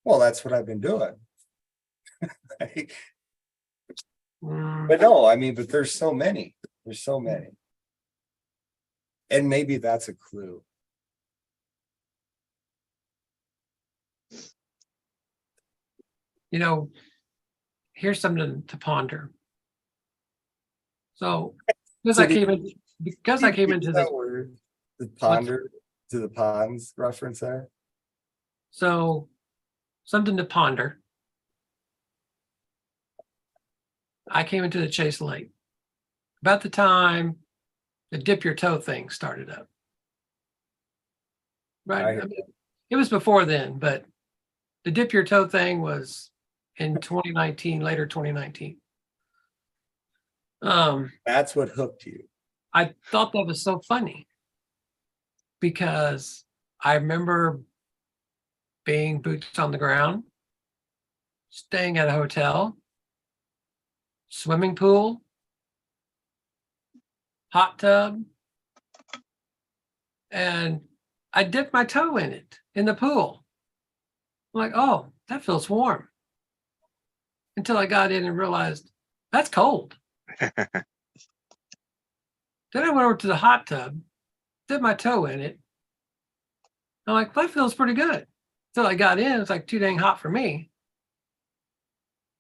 Well, that's what I've been doing. Like, Mm. but no, I mean, but there's so many. There's so many. And maybe that's a clue. Here's something to ponder. So, because I came into that word, the ponder to the ponds reference there. So, something to ponder. I came into the Chase Lake about the time the dip your toe thing started up. Right. I mean, it was before then, but the dip your toe thing was in 2019, later 2019. That's what hooked you. I thought that was so funny because I remember being boots on the ground, staying at a hotel, swimming pool, hot tub, and I dipped my toe in it in the pool. I'm like, oh, that feels warm. Until I got in and realized that's cold. Then I went over to the hot tub, dipped my toe in it. I'm like, that feels pretty good. Till I got in, it's like too dang hot for me.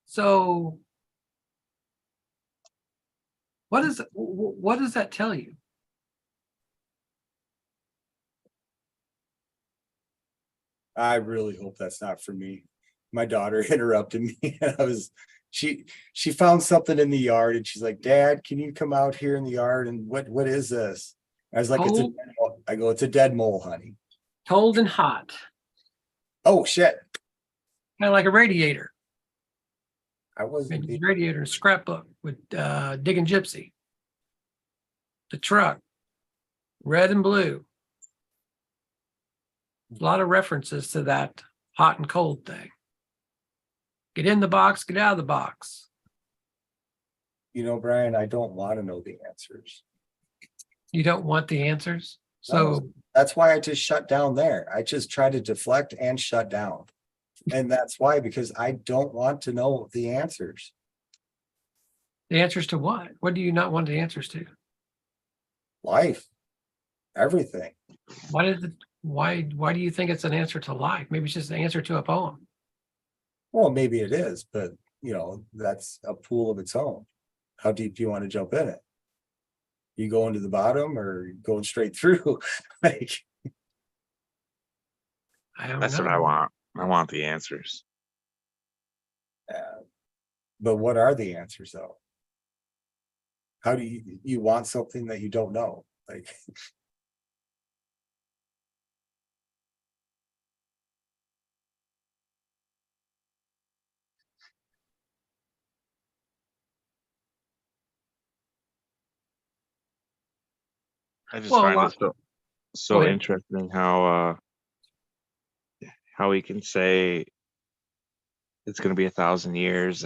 So what does that tell you? I really hope that's not for me. My daughter interrupted me. And she found something in the yard and she's like, Dad, can you come out here in the yard? And what is this? I was like, Cold, it's a dead mole, honey. cold and hot, Oh shit. kind of like a radiator. I wasn't being, Radiator and scrapbook with Digging Gypsy. The truck, red and blue. A lot of references to that hot and cold thing. Get in the box, get out of the box. Brian, I don't want to know the answers. You don't want the answers. No, So that's why I just shut down there. I just try to deflect and shut down. And that's why, because I don't want to know the answers. the answers to what? What do you not want the answers to? Life, everything. Why do you think it's an answer to life? Maybe it's just an answer to a poem. Well, maybe it is, but that's a pool of its own. How deep do you want to jump in it? You going to the bottom or going straight through? Like, I don't That's know. what I want. I want the answers. but what are the answers though? How do you want something that you don't know? Like, I just Well, find it go so ahead. interesting how he can say it's going to be 1,000 years,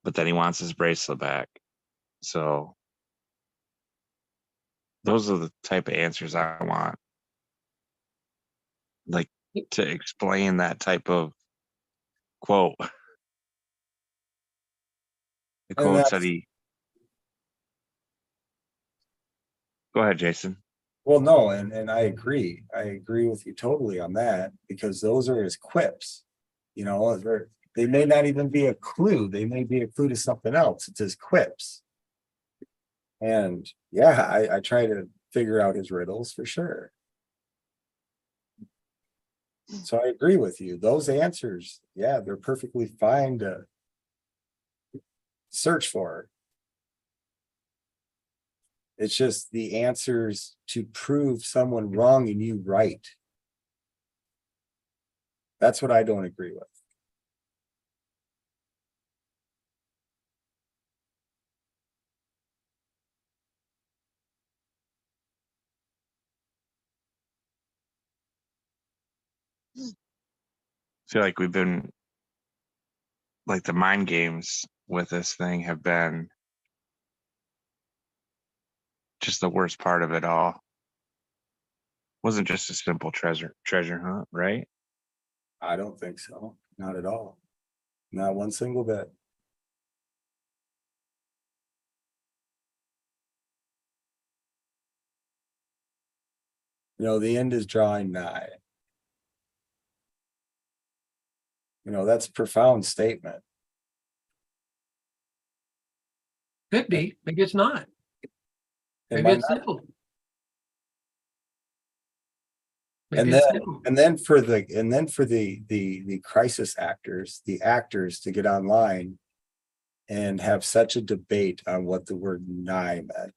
but then he wants his bracelet back. So those are the type of answers I want, like to explain that type of quote. The and quote said that's, he. Go ahead, Jason. well, no, and I agree. I agree with you totally on that, because those are his quips. They may not even be a clue. They may be a clue to something else. It's his quips. And yeah, I try to figure out his riddles for sure. So I agree with you. Those answers, yeah, they're perfectly fine to search for. It's just the answers to prove someone wrong and you right. That's what I don't agree with. I feel like we've been like the mind games with this thing have been just the worst part of it all. Wasn't just a simple treasure hunt, right? I don't think so. Not at all. Not one single bit. The end is drawing nigh. That's a profound statement. Could be. Maybe it's not. It Maybe might it's not. simple. And Maybe then it's simple. for the crisis actors, the actors to get online and have such a debate on what the word nigh meant.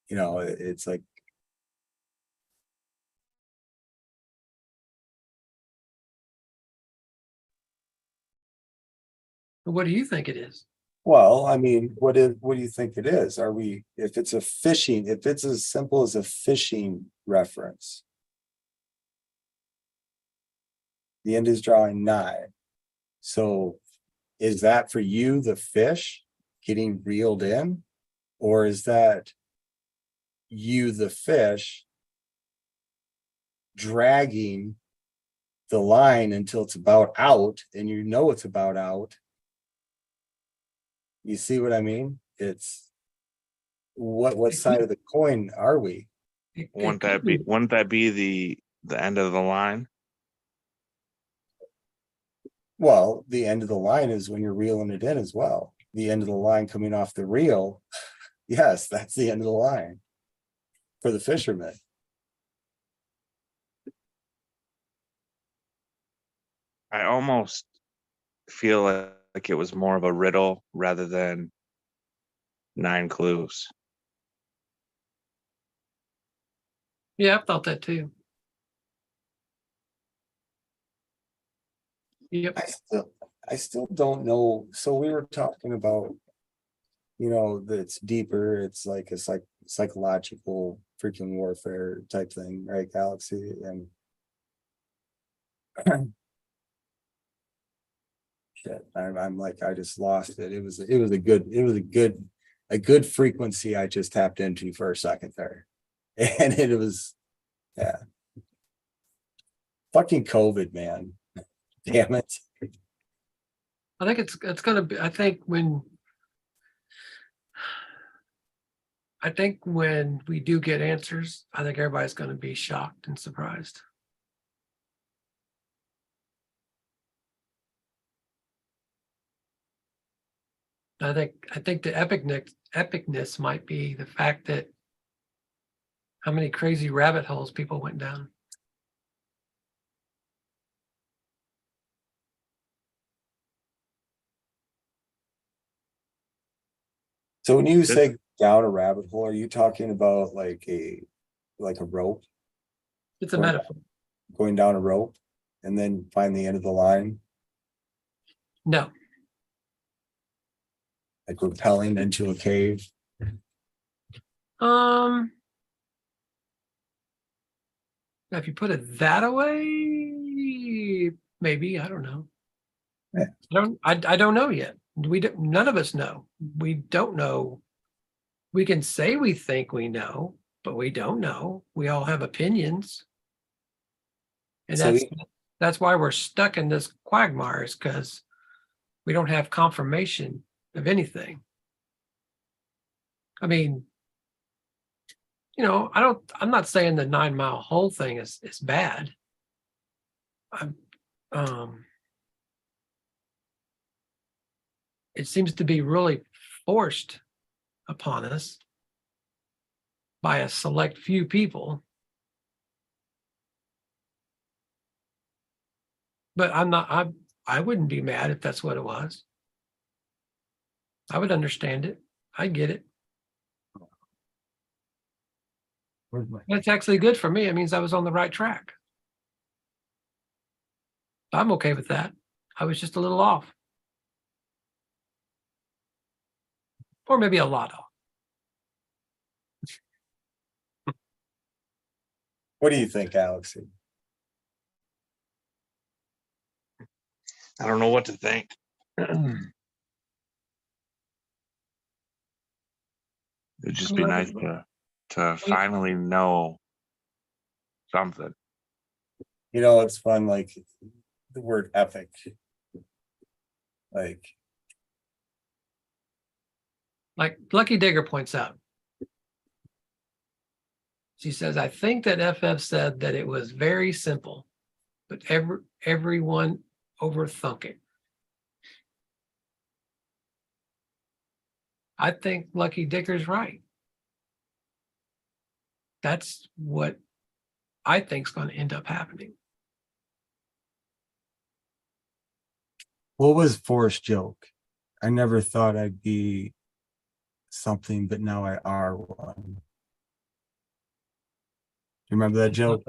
It's like, But what do you think it is? well, I mean, what do you think it is? If it's as simple as a fishing reference, the end is drawing nigh. So is that for you, the fish getting reeled in? Or is that you, the fish, dragging the line until it's about out and it's about out, You see what I mean? It's what side of the coin are we? Wouldn't that be the end of the line? Well, the end of the line is when you're reeling it in as well. The end of the line coming off the reel. Yes, that's the end of the line for the fisherman. I almost feel like it was more of a riddle rather than 9 clues. Yeah, I thought that too. Yep. I still don't know. So we were talking about, that it's deeper. It's like psychological freaking warfare type thing, right? Galaxy and shit. I'm like, I just lost it. It was a good frequency I just tapped into for a second there. And it was, yeah. Fucking COVID, man. Damn it. I think it's gonna be, I think when we do get answers, I think everybody's gonna be shocked and surprised. I think the epicness might be the fact that how many crazy rabbit holes people went down. So when you say down a rabbit hole, are you talking about like a rope? It's a Going metaphor. Going down a rope and then find the end of the line, No, like rappelling into a cave? if you put it that away, maybe, I don't know. Yeah. I don't know yet. None of us know. We don't know. We can say we think we know, but we don't know. We all have opinions. And So that's why we're stuck in this quagmire, is because we don't have confirmation of anything. I mean, I'm not saying the 9 Mile hole thing is bad. It seems to be really forced upon us by a select few people. But I wouldn't be mad if that's what it was. I would understand it. I get it. That's actually good for me. It means I was on the right track. I'm okay with that. I was just a little off. Or maybe a lot off. What do you think, Alex? I don't know what to think. It'd just be nice to finally know something. It's fun, like the word epic. Like Lucky Digger points out. She says, I think that FF said that it was very simple, but everyone overthunk it. I think Lucky Digger's right. That's what I think is going to end up happening. What was Forrest's joke? I never thought I'd be something, but now I are one. You remember that joke?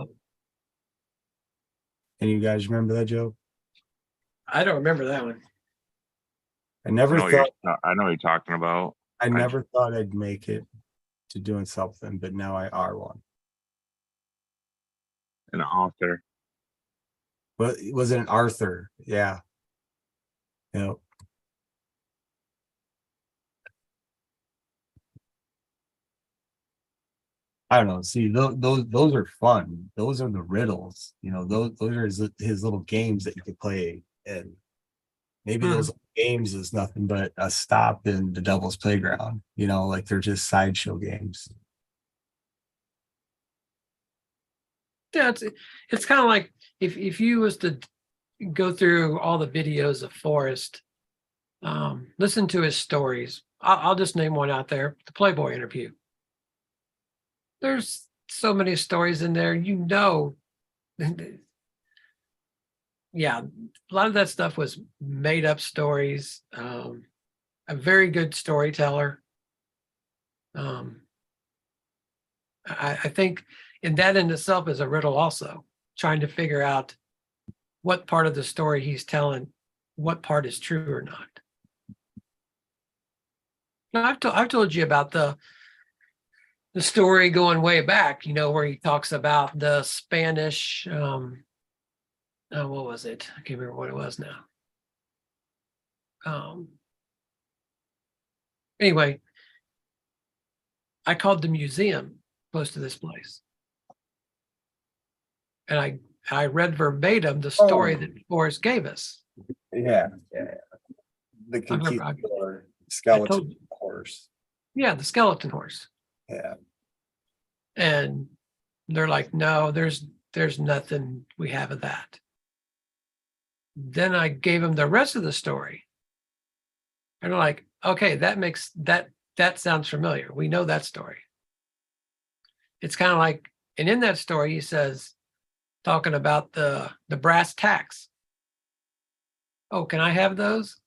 Can you guys remember that joke? I don't remember that one. I never thought. I know what you're talking about. I never thought I'd make it to doing something, but now I are one. An author. But was it an Arthur? Yeah. Yep. I don't know. See, those are fun. Those are the riddles. Those are his little games that you could play. And Maybe Mhm. those games is nothing but a stop in the devil's playground, you know, like they're just sideshow games. Yeah, it's kind of like if you was to go through all the videos of Forrest, listen to his stories. I'll just name one out there: the Playboy interview. There's so many stories in there, you know. Yeah, a lot of that stuff was made up stories. A very good storyteller. Um, I think in that in itself is a riddle also, trying to figure out what part of the story he's telling, what part is true or not. Now, I've told you about the story going way back, you know, where he talks about the Spanish, what was it? I can't remember what it was now. Um, anyway, I called the museum close to this place, and I read verbatim the story Oh, that Forrest gave us. yeah, yeah. The I remember conquistador I skeleton told you, horse. yeah, the skeleton horse. Yeah. And they're like, no, there's nothing we have of that. Then I gave them the rest of the story. And they're like, okay, that sounds familiar. We know that story. It's kind of like, and in that story, he says, talking about the brass tacks. Oh, can I have those?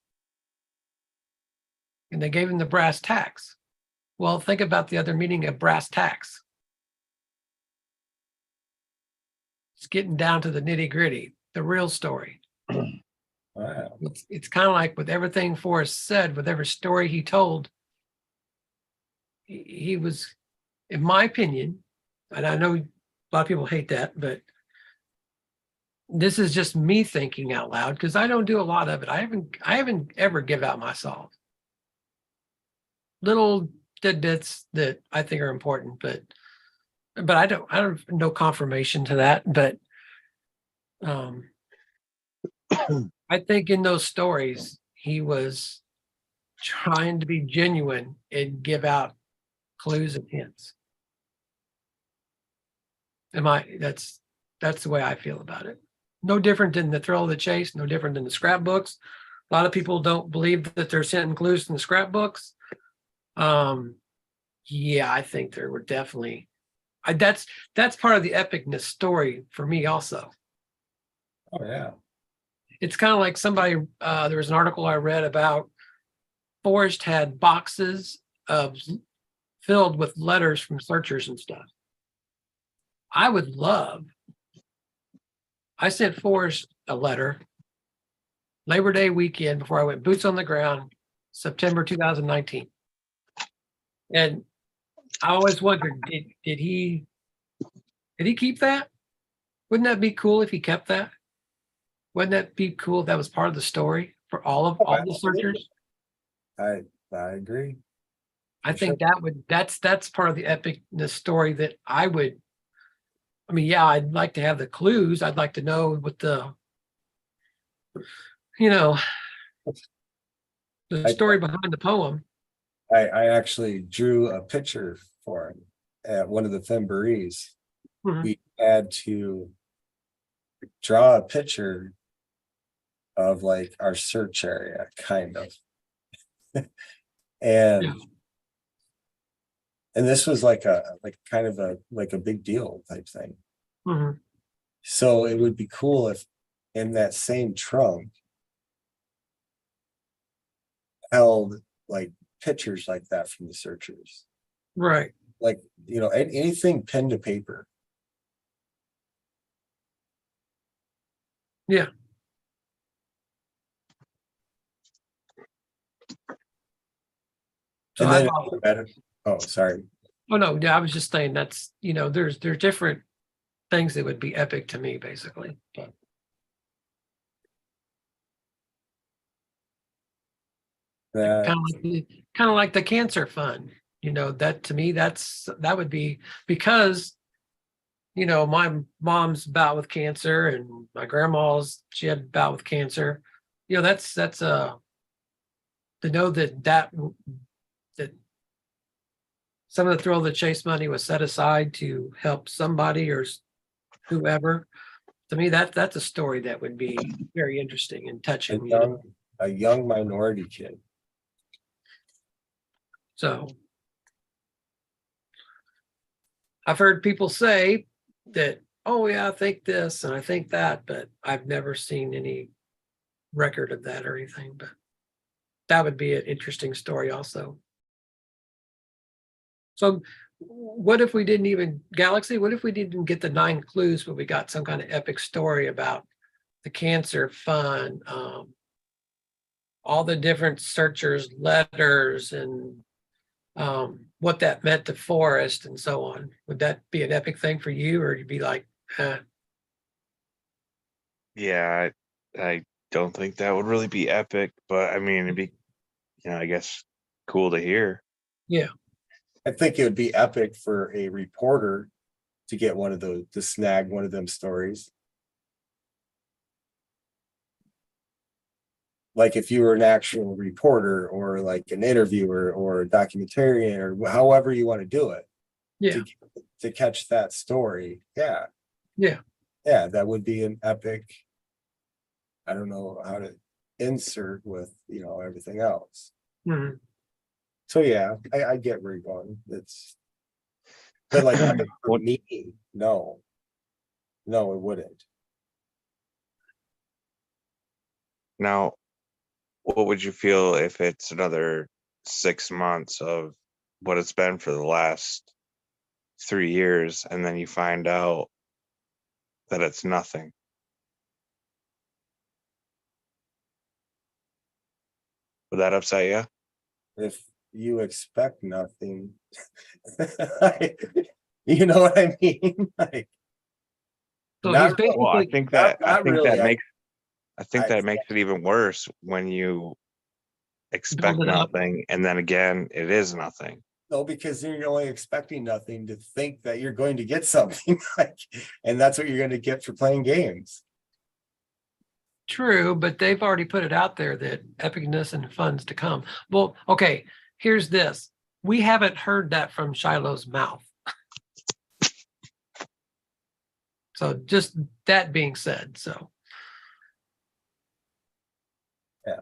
And they gave him the brass tacks. Well, think about the other meaning of brass tacks. It's getting down to the nitty gritty, the real story. Wow. It's kind of like with everything Forrest said, with every story he told, he was, in my opinion, and I know a lot of people hate that, but this is just me thinking out loud because I don't do a lot of it. I haven't ever give out my salt. Little tidbits that I think are important, but I don't no confirmation to that. But um I think in those stories he was trying to be genuine and give out clues and hints. That's the way I feel about it. No different than the thrill of the chase, no different than the scrapbooks. A lot of people don't believe that they're sending clues in the scrapbooks. Um, yeah, I think there were definitely that's part of the epicness story for me also. Oh yeah. It's kind of like somebody there was an article I read about Forrest had boxes of filled with letters from searchers and stuff. I would love. I sent Forrest a letter Labor Day weekend before I went boots on the ground, September 2019. And I always wondered, did he keep that? Wouldn't that be cool if he kept that? Wouldn't that be cool if that was part of the story for Oh, all the absolutely. searchers? I agree. I For sure. think that's part of the epicness story that I would. I mean, yeah, I'd like to have the clues. I'd like to know what you know, the I, story behind the poem. I actually drew a picture for him at one of the Femborees. Mhm. We had to draw a picture of like our search area, kind of. Yeah. and and this was like a like kind of a like a big deal type thing. Mhm. So it would be cool if in that same trunk held like pictures like that from the searchers. Right. Like, you know, anything pen to paper. Yeah. So And I've then oh, sorry. oh no, yeah, I was just saying that's there's different things that would be epic to me, basically. But That kind of like the cancer fund. That to me, that would be because my mom's bout with cancer and my grandma's she had bout with cancer. that's to know that some of the thrill of the chase money was set aside to help somebody or whoever. To me, that's a story that would be very interesting and A touching. young minority kid. So I've heard people say that, oh yeah, I think this and I think that, but I've never seen any record of that or anything. But that would be an interesting story also. So what if we didn't even Galaxy? What if we didn't get the 9 clues, but we got some kind of epic story about the cancer fund, all the different searchers' letters, and what that meant to Forrest and so on? Would that be an epic thing for you, or you'd be like, Yeah, I don't think that would really be epic, but I mean, it'd be, I guess cool to hear. yeah, I think it would be epic for a reporter to get one of those, to snag one of them stories. Like if you were an actual reporter or like an interviewer or a documentarian or however you want to do it, yeah, to catch that story. Yeah. yeah. Yeah, that would be an epic. I don't know how to insert with, everything else. Mhm. So yeah, I get where you're going. It's, but like epic for What- me, no, it wouldn't. Now, what would you feel if it's another 6 months of what it's been for the last 3 years, and then you find out that it's nothing? Would that upset you? If you expect nothing, you know what I mean? Like, So not he's really. Well, I basically think that Not really. makes it even worse when you expect building up. nothing, and then again, it is nothing. No, because you're only expecting nothing to think that you're going to get something, like, and that's what you're going to get for playing games. True, but they've already put it out there that epicness and funds to come. Well, okay, here's this. We haven't heard that from Shiloh's mouth. So just that being said, so Yeah.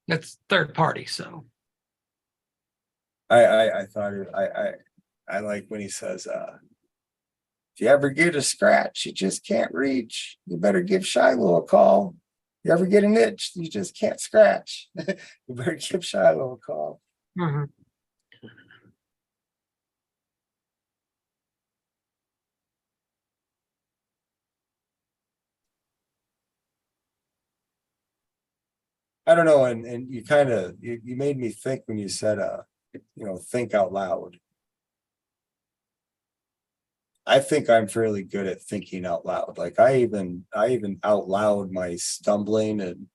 that's third party. So I thought I like when he says, if you ever get a scratch you just can't reach, you better give Shiloh a call. You ever get an itch you just can't scratch, you better give Shiloh a call. mhm. I don't know, and you kind of you made me think when you said think out loud. I think I'm fairly good at thinking out loud. Like I even out loud my stumbling and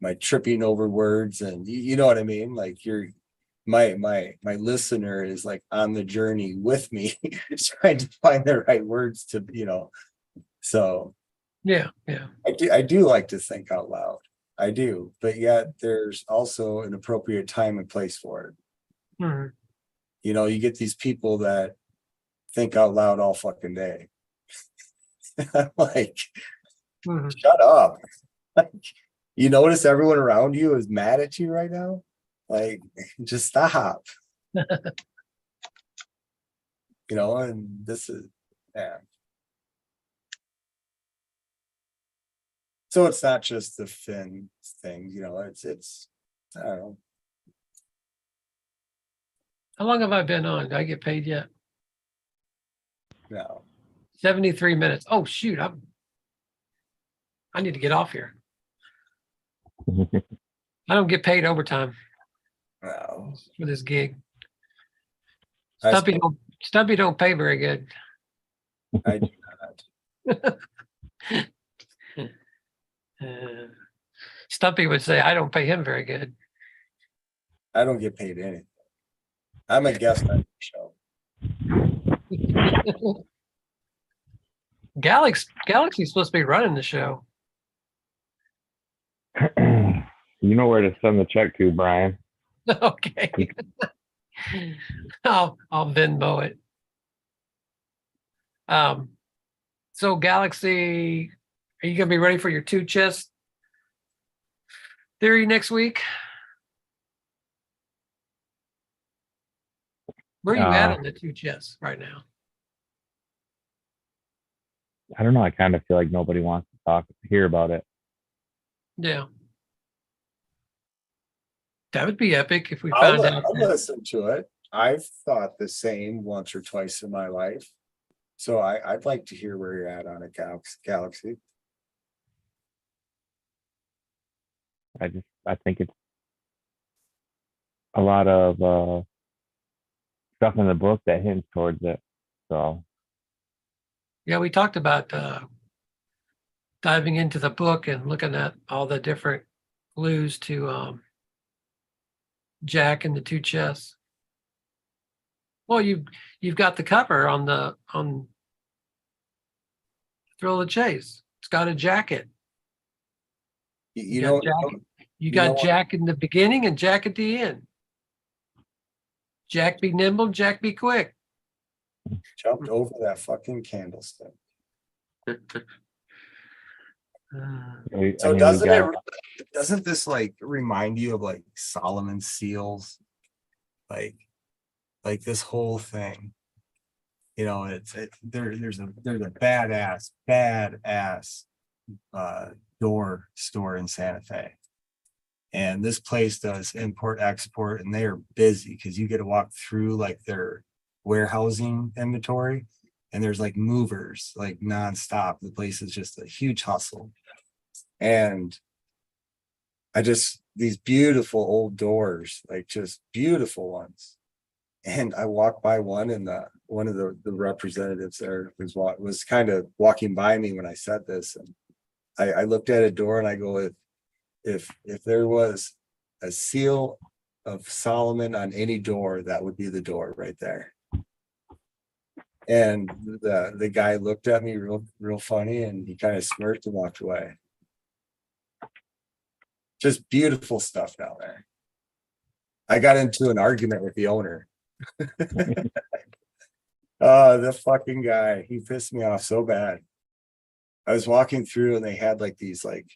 my tripping over words, and you know what I mean? Like my listener is like on the journey with me, trying to find the right words to, so Yeah. I do like to think out loud. I do, but yet there's also an appropriate time and place for it. Mhm. You get these people that think out loud all fucking day. I'm like, Mhm. shut up. Like, you notice everyone around you is mad at you right now? Like, just stop. And this is, yeah. So it's not just the Finn thing, it's I don't know. How long have I been on? Did I get paid yet? No. 73 minutes. Oh shoot, I need to get off here. I don't get paid overtime No. for this gig. I Stumpy don't pay very good. I do not. Stumpy would say I don't pay him very good. I don't get paid anything. I'm a guest on the show. Galaxy's supposed to be running the show. You know where to send the check to, Brian. Okay. I'll Venmo it. So Galaxy, are you gonna be ready for your two chest theory next week? Where are you at on the two chests right now? I don't know. I kind of feel like nobody wants to hear about it. Yeah. That would be epic if we I'll, found out. I'll listen to it. I've thought the same once or twice in my life. So I'd like to hear where you're at on a Galaxy. I think it's a lot of stuff in the book that hints towards it. So Yeah, we talked about diving into the book and looking at all the different clues to Jack and the two chests. Well, you've got the cover on Thrill of the Chase. It's got a jacket. You got know, Jack, you got Jack in the beginning and Jack at the end. Jack be nimble, Jack be quick. jumped over that fucking candlestick. So doesn't this like remind you of like Solomon's seals? Like this whole thing, you know, there's a badass door store in Santa Fe. And this place does import export, and they are busy because you get to walk through like their warehousing inventory, and there's like movers like nonstop. The place is just a huge hustle. And these beautiful old doors, like just beautiful ones. And I walked by one, and one of the representatives there was kind of walking by me when I said this. And I looked at a door and I go, if there was a seal of Solomon on any door, that would be the door right there. And the guy looked at me real funny, and he kind of smirked and walked away. Just beautiful stuff down there. I got into an argument with the owner. The fucking guy, he pissed me off so bad. I was walking through and they had like these like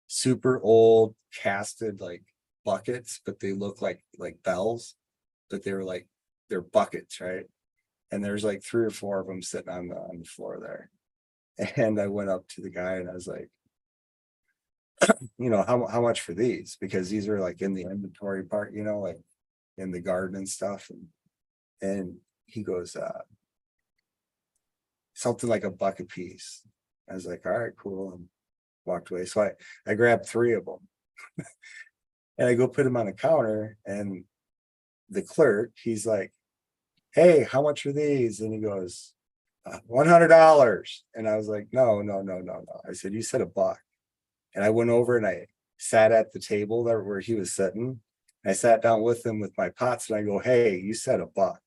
super old casted like buckets, but they look like bells, but they're buckets, right? And there's like 3 or 4 of them sitting on the floor there. And I went up to the guy and I was like, you know, how much for these? Because these are like in the inventory part, you know, like in the garden and stuff. And he goes, something like $1 a piece. I was like, all right, cool, and walked away. So I grabbed 3 of them and I go put them on the counter, and the clerk, he's like, hey, how much are these? And he goes, $100. And I was like, no. I said, you said $1. And I went over and I sat at the table there where he was sitting. I sat down with him with my pots, and I go, hey, you said $1.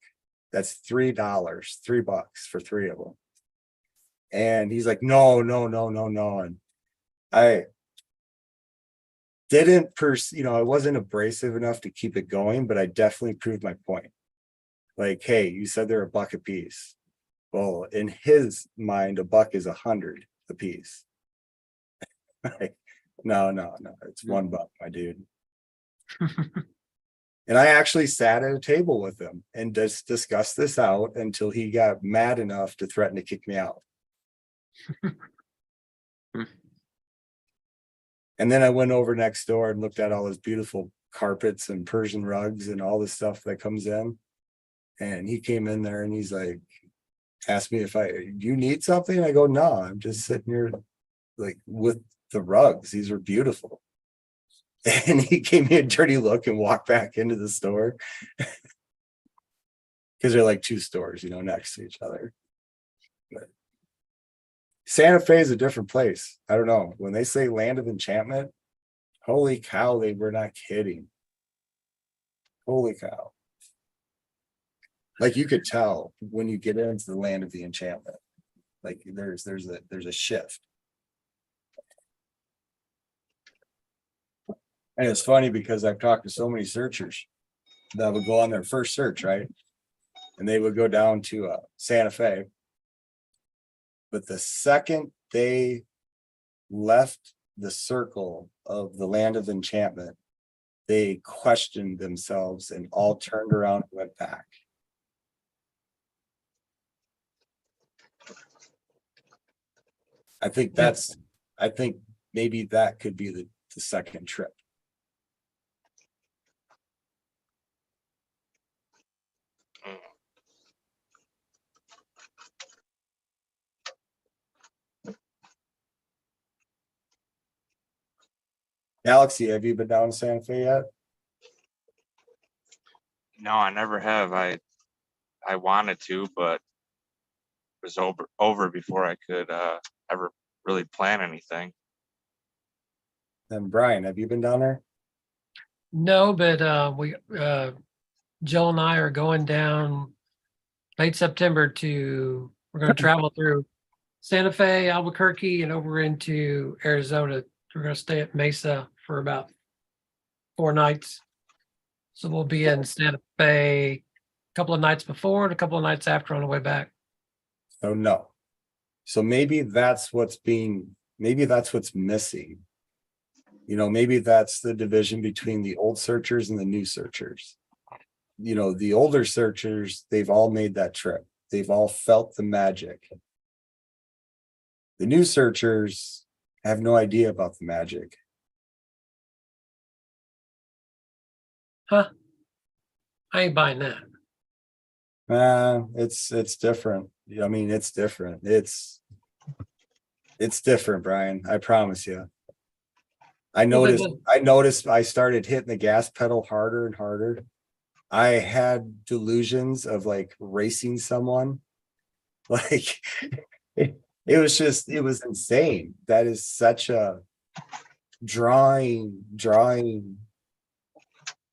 That's $3, $3 for 3 of them. And he's like, no. And I didn't I wasn't abrasive enough to keep it going, but I definitely proved my point. Like, hey, you said they're $1 a piece. Well, in his mind, $1 is 100 a piece. Like, no, it's $1, my dude. And I actually sat at a table with him and just discussed this out until he got mad enough to threaten to kick me out. And then I went over next door and looked at all his beautiful carpets and Persian rugs and all the stuff that comes in. And he came in there and he's like, asked me if you need something? I go, no, I'm just sitting here like with the rugs. These are beautiful. And he gave me a dirty look and walked back into the store. Because they're like 2 stores, you know, next to each other. But Santa Fe is a different place. I don't know. When they say land of enchantment, holy cow, they were not kidding. Holy cow. Like you could tell when you get into the land of the enchantment. Like there's a shift. And it's funny because I've talked to so many searchers that would go on their first search, right? And they would go down to Santa Fe. But the second they left the circle of the land of enchantment, they questioned themselves and all turned around and went back. I think maybe that could be the second trip. Galaxy, have you been down to Santa Fe yet? No, I never have. I wanted to, but it was over before I could ever really plan anything. Then Brian, have you been down there? No, but Jill and I are going down late September we're going to travel through Santa Fe, Albuquerque, and over into Arizona. We're going to stay at Mesa for about 4 nights. So we'll be in Santa Fe a couple of nights before and a couple of nights after on the way back. Oh, no. So maybe that's what's missing. You know, maybe that's the division between the old searchers and the new searchers. You know, the older searchers, they've all made that trip. They've all felt the magic. The new searchers have no idea about the magic. Huh? I ain't buying that. It's different. I mean, it's different. It's different, Brian. I promise you. I noticed I started hitting the gas pedal harder and harder. I had delusions of like racing someone. Like it was insane. That is such a drawing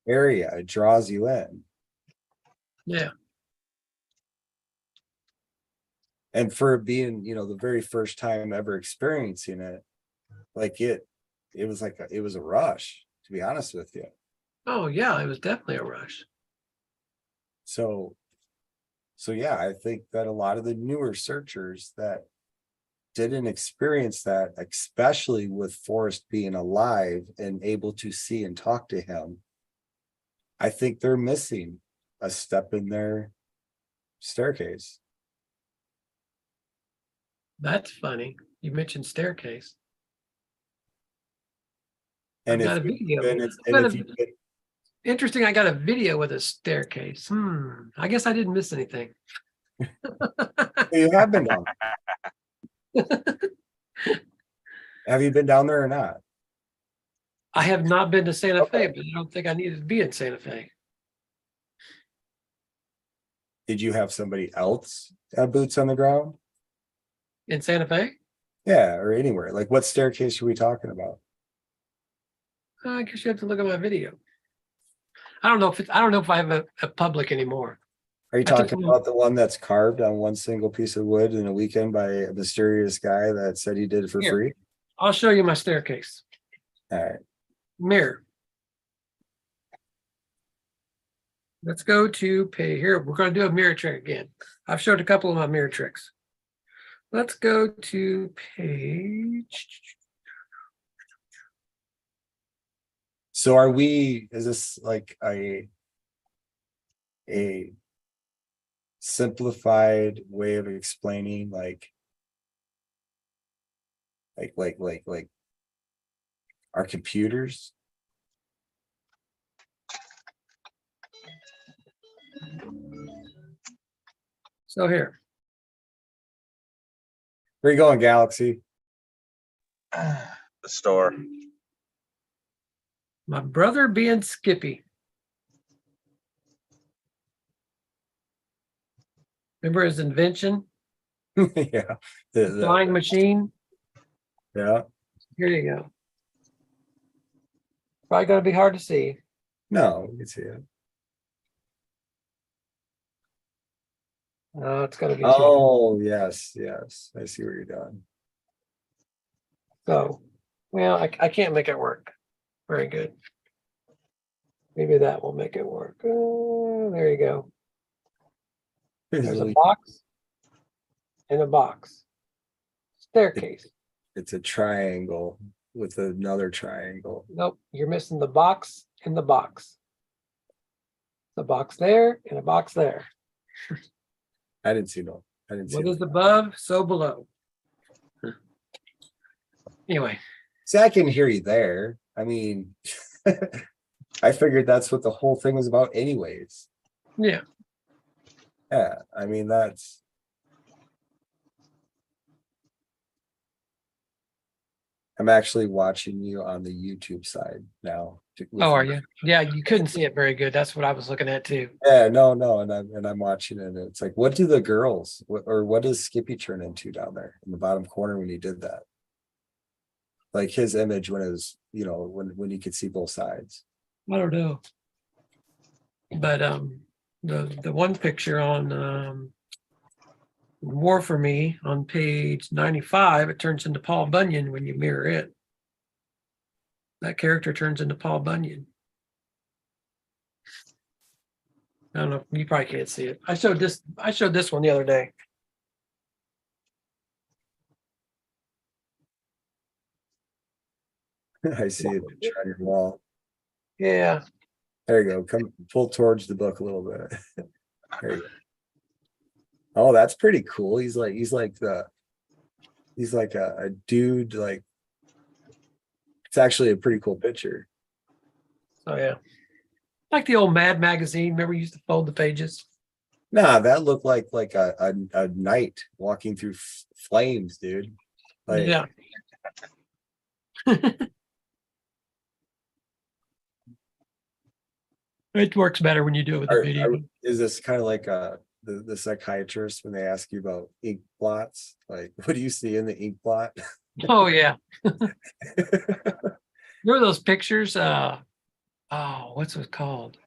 area. It draws you in. Yeah. And for it being, you know, the very first time ever experiencing it, like it was a rush, to be honest with you. Oh yeah, it was definitely a rush. So yeah, I think that a lot of the newer searchers that didn't experience that, especially with Forrest being alive and able to see and talk to him, I think they're missing a step in their staircase. That's funny. You mentioned staircase. And I've got if a video. you've been, Interesting. I got a video with a staircase. I guess I didn't miss anything. you have been down. Have you been down there or not? I have not been to Santa Fe, Okay. but I don't think I needed to be in Santa Fe. Did you have somebody else have boots on the ground? In Santa Fe? Yeah, or anywhere. Like what staircase are we talking about? I guess you have to look at my video. I don't know if I have a public anymore. Are you I took talking one- about the one that's carved on one single piece of wood in a weekend by a mysterious guy that said he did it for Here. free? I'll show you my staircase. All right. Mirror. Let's go to pay here. We're going to do a mirror trick again. I've showed a couple of my mirror tricks. Let's go to page. So is this like a simplified way of explaining like our computers? So here. Where you going, Galaxy? The store. My brother being Skippy. Remember his invention? Yeah. Flying machine? Yeah. Here you go. Probably going to be hard to see. No, you can see it. It's going to be Oh, yes. I see what you're doing. so. Well, I can't make it work. Very good. Maybe that will make it work. There you go. There's a box and a box. Staircase. It's a triangle with another triangle. Nope, you're missing the box and the box. The box there and a box there. I didn't see no. I didn't see. What no. is above, so below. Anyway, See, I can hear you there. I mean, I figured that's what the whole thing was about, anyways. yeah. Yeah, I mean that's. I'm actually watching you on the YouTube side now. Oh, are you? Yeah, you couldn't see it very good. That's what I was looking at too. Yeah, no, and I'm watching it. And it's like, what do the girls, what does Skippy turn into down there in the bottom corner when he did that? Like his image when it was, when you could see both sides. I don't know. But the one picture on War for Me on page 95, it turns into Paul Bunyan when you mirror it. That character turns into Paul Bunyan. I don't know. You probably can't see it. I showed this one the other day. I see a picture on your wall. Yeah. There you go. Come pull towards the book a little bit. There you go. Oh, that's pretty cool. He's like a dude, like it's actually a pretty cool picture. So yeah. Like the old Mad magazine. Remember you used to fold the pages? Nah, that looked like a knight walking through flames, dude. Like, Yeah. It works better when you do it with a video. is this kind of like the psychiatrist when they ask you about ink blots? Like, what do you see in the ink blot? Oh yeah. Remember those pictures? What's it called?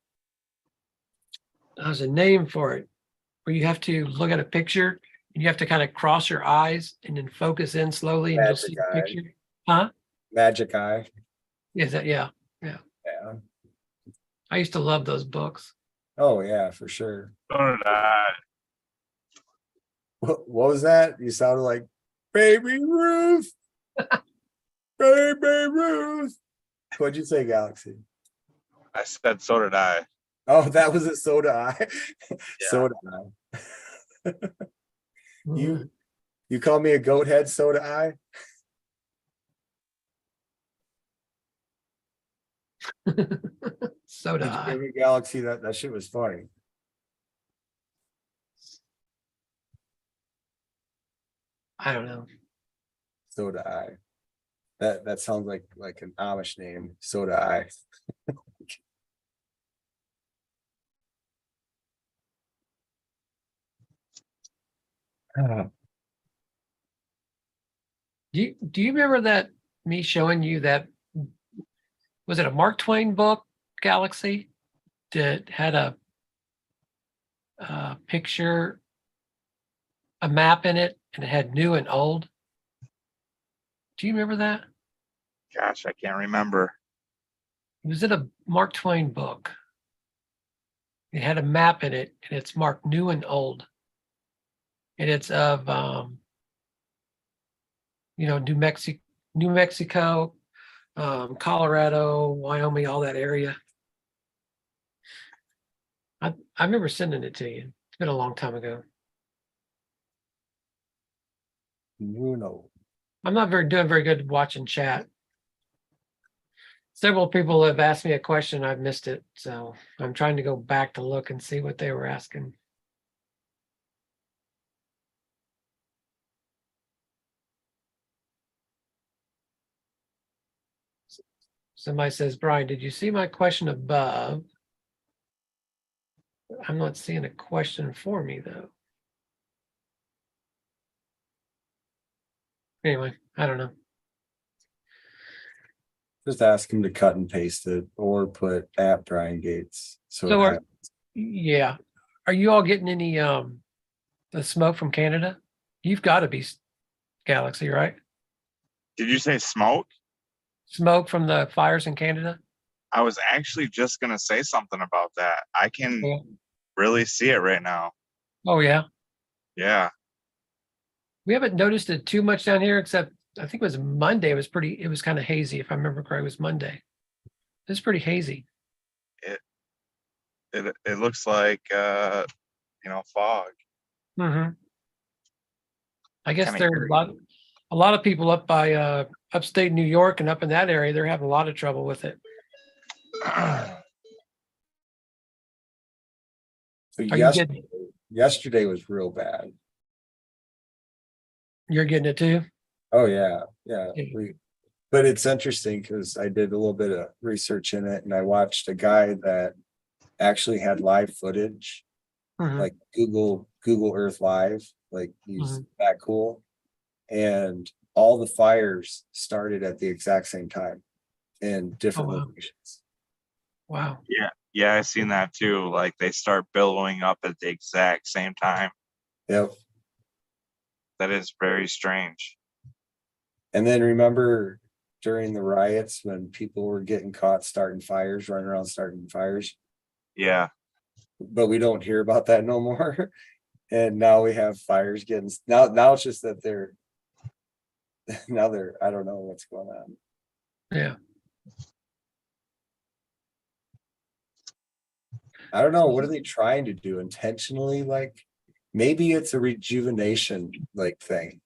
There's a name for it where you have to look at a picture and you have to kind of cross your eyes and then focus in slowly and you'll see the picture. Huh? Magic eye. Is that yeah. Yeah. I used to love those books. Oh yeah, for sure. So did I. What was that? You sounded like Baby Ruth. Baby Ruth. What'd you say, Galaxy? I said so did I. Oh, that was a soda eye. Yeah. Soda eye. You call me a goat head soda eye? So did Did you I. give me Galaxy? That shit was funny. I don't know. Soda eye. That sounds like an Amish name. Soda eye. Do you remember that me showing you that was it a Mark Twain book, Galaxy, that had a picture, a map in it, and it had new and old? Do you remember that? Gosh, I can't remember. It was in a Mark Twain book. It had a map in it, and it's marked new and old. And it's of New Mexico, Colorado, Wyoming, all that area. I remember sending it to you. It's been a long time ago. No. I'm not doing very good watching chat. Several people have asked me a question. I've missed it. So I'm trying to go back to look and see what they were asking. Somebody says, Brian, did you see my question above? I'm not seeing a question for me though. Anyway, I don't know. Just ask him to cut and paste it or put at Brian Gates. Yeah. Are you all getting any the smoke from Canada? You've got to be Galaxy, right? Did you say smoke? smoke from the fires in Canada? I was actually just gonna say something about that. I can Yeah. really see it right now. Oh, yeah. Yeah. We haven't noticed it too much down here, except I think it was Monday. It was kind of hazy. If I remember correctly, it was Monday. It was pretty hazy. It looks like fog. Hmm. I guess Kind of there's a lot of people up by upstate New York and up in that area. They're having a lot of trouble with it. So Are you getting yesterday was real bad. you're getting it too? Oh yeah, yeah. Yeah. But it's interesting because I did a little bit of research in it, and I watched a guy that actually had live footage, Mhm, like Google Earth Live, like he's mhm. that cool. And all the fires started at the exact same time in Oh, different wow. locations. Wow. Yeah, I've seen that too. Like they start billowing up at the exact same time. Yep. That is very strange. And then remember during the riots when people were getting caught starting fires, running around starting fires, Yeah. but we don't hear about that no more. And now we have fires getting now it's just that they're I don't know what's going on. Yeah. I don't know. What are they trying to do intentionally? Like maybe it's a rejuvenation like thing.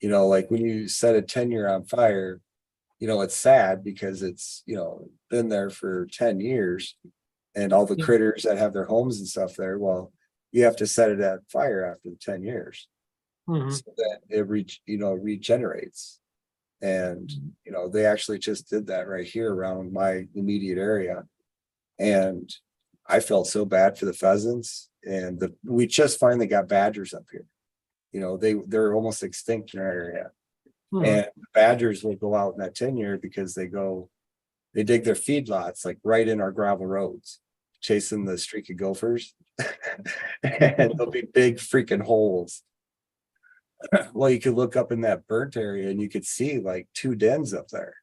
Like when you set a tenure on fire, it's sad because it's, been there for 10 years and all the Yeah. critters that have their homes and stuff there. Well, you have to set it at fire after the 10 years Mhm. so that it regenerates. And, they actually just did that right here around my immediate area. And I felt so bad for the pheasants and we just finally got badgers up here. They're almost extinct in our area. Mhm. And badgers will go out in that tenure because they dig their feedlots like right in our gravel roads, chasing the streak of gophers. And there'll be big freaking holes. Well, you could look up in that burnt area and you could see like 2 dens up there,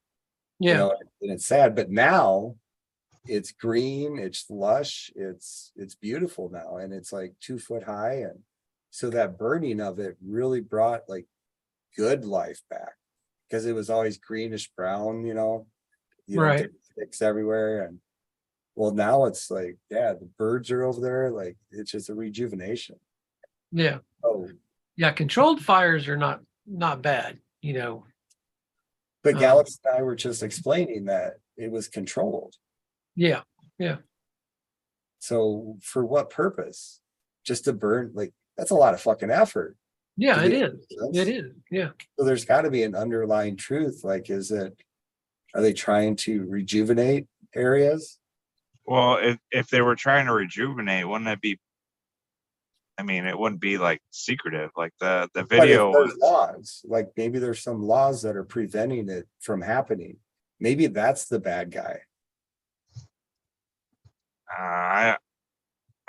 Yeah. and it's sad, but now it's green, it's lush, it's beautiful now, and it's like 2 foot high. And so that burning of it really brought like good life back because it was always greenish brown, Right. different sticks everywhere. And well, now it's like, yeah, the birds are over there, like it's just a rejuvenation. Yeah. Oh, Yeah. Controlled fires are not bad, but Um, Galaxy and I were just explaining that it was controlled. yeah. Yeah. So for what purpose? Just to burn, like that's a lot of fucking effort Yeah, to it get. is. It is. Yeah. So there's got to be an underlying truth. Like, are they trying to rejuvenate areas? Well, if they were trying to rejuvenate, wouldn't it be? I mean, it wouldn't be like secretive. Like the But if video there's was. laws, like maybe there's some laws that are preventing it from happening. Maybe that's the bad guy. I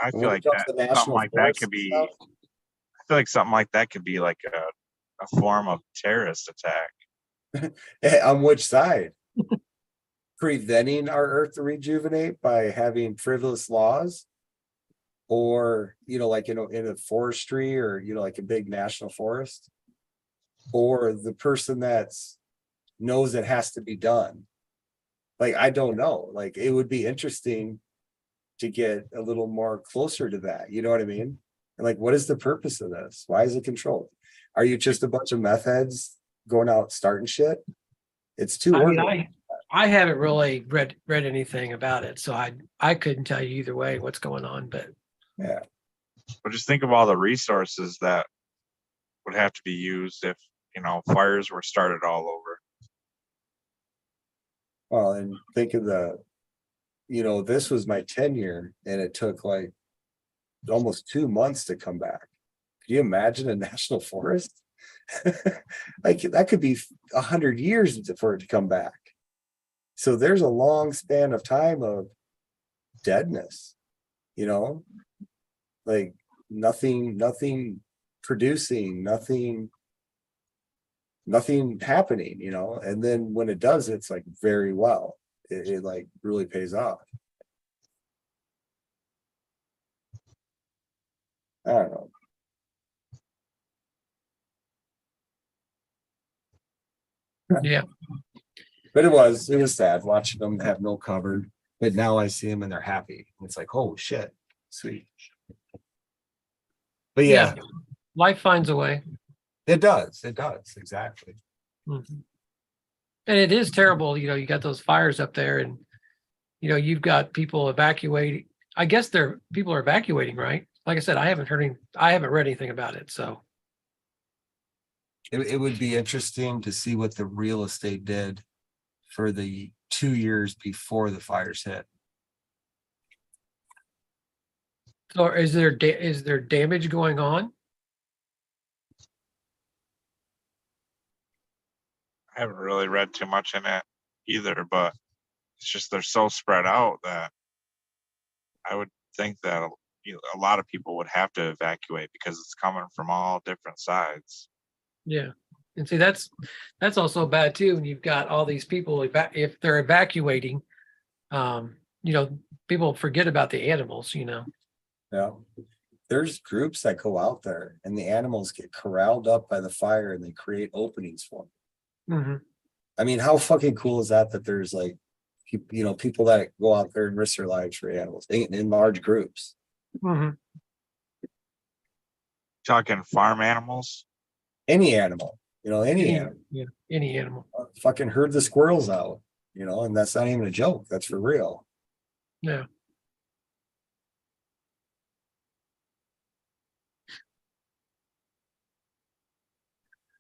And feel when it like comes that to something national like that forests could and be. stuff, I feel like something like that could be like a form of terrorist attack. on which side? Preventing our earth to rejuvenate by having frivolous laws? Or, like in a forestry or, like a big national forest? Or the person that's knows it has to be done? Like, I don't know. Like, it would be interesting to get a little more closer to that. You know what I mean? And like, what is the purpose of this? Why is it controlled? Are you just a bunch of meth heads going out starting shit? It's too I mean, organized. I haven't really read anything about it, so I couldn't tell you either way what's going on. But Yeah. But just think of all the resources that would have to be used if fires were started all over. Well, and think of this was my tenure and it took like almost 2 months to come back. Could you imagine a national forest? Like that could be 100 years for it to come back. So there's a long span of time of deadness, like nothing producing, nothing nothing happening, you know, and then when it does, it's like very well. It like really pays off. I don't know. Yeah. But it was sad watching them have no cover. But now I see them and they're happy. It's like, oh shit, sweet. But yeah, Life finds a way. it does. It does. Exactly. Mhm. And it is terrible, you know, you got those fires up there and, you know, you've got people evacuating. I guess people are evacuating, right? Like I said, I haven't read anything about it. So, It would be interesting to see what the real estate did for the 2 years before the fires hit. is there damage going on? I haven't really read too much in it either, but it's just they're so spread out that I would think that a lot of people would have to evacuate because it's coming from all different sides. Yeah. And see, that's also bad too. When you've got all these people, if they're evacuating, you know, people forget about the animals, you know. Yeah. There's groups that go out there and the animals get corralled up by the fire and they create openings for them. Mm-hmm. I mean, how fucking cool is that? That there's like, you know, people that go out there and risk their lives for animals in large groups. Mm-hmm. Talking farm animals. Any animal, you know, any animal. Yeah, any animal. Fucking herd the squirrels out, you know, and that's not even a joke. That's for real. Yeah.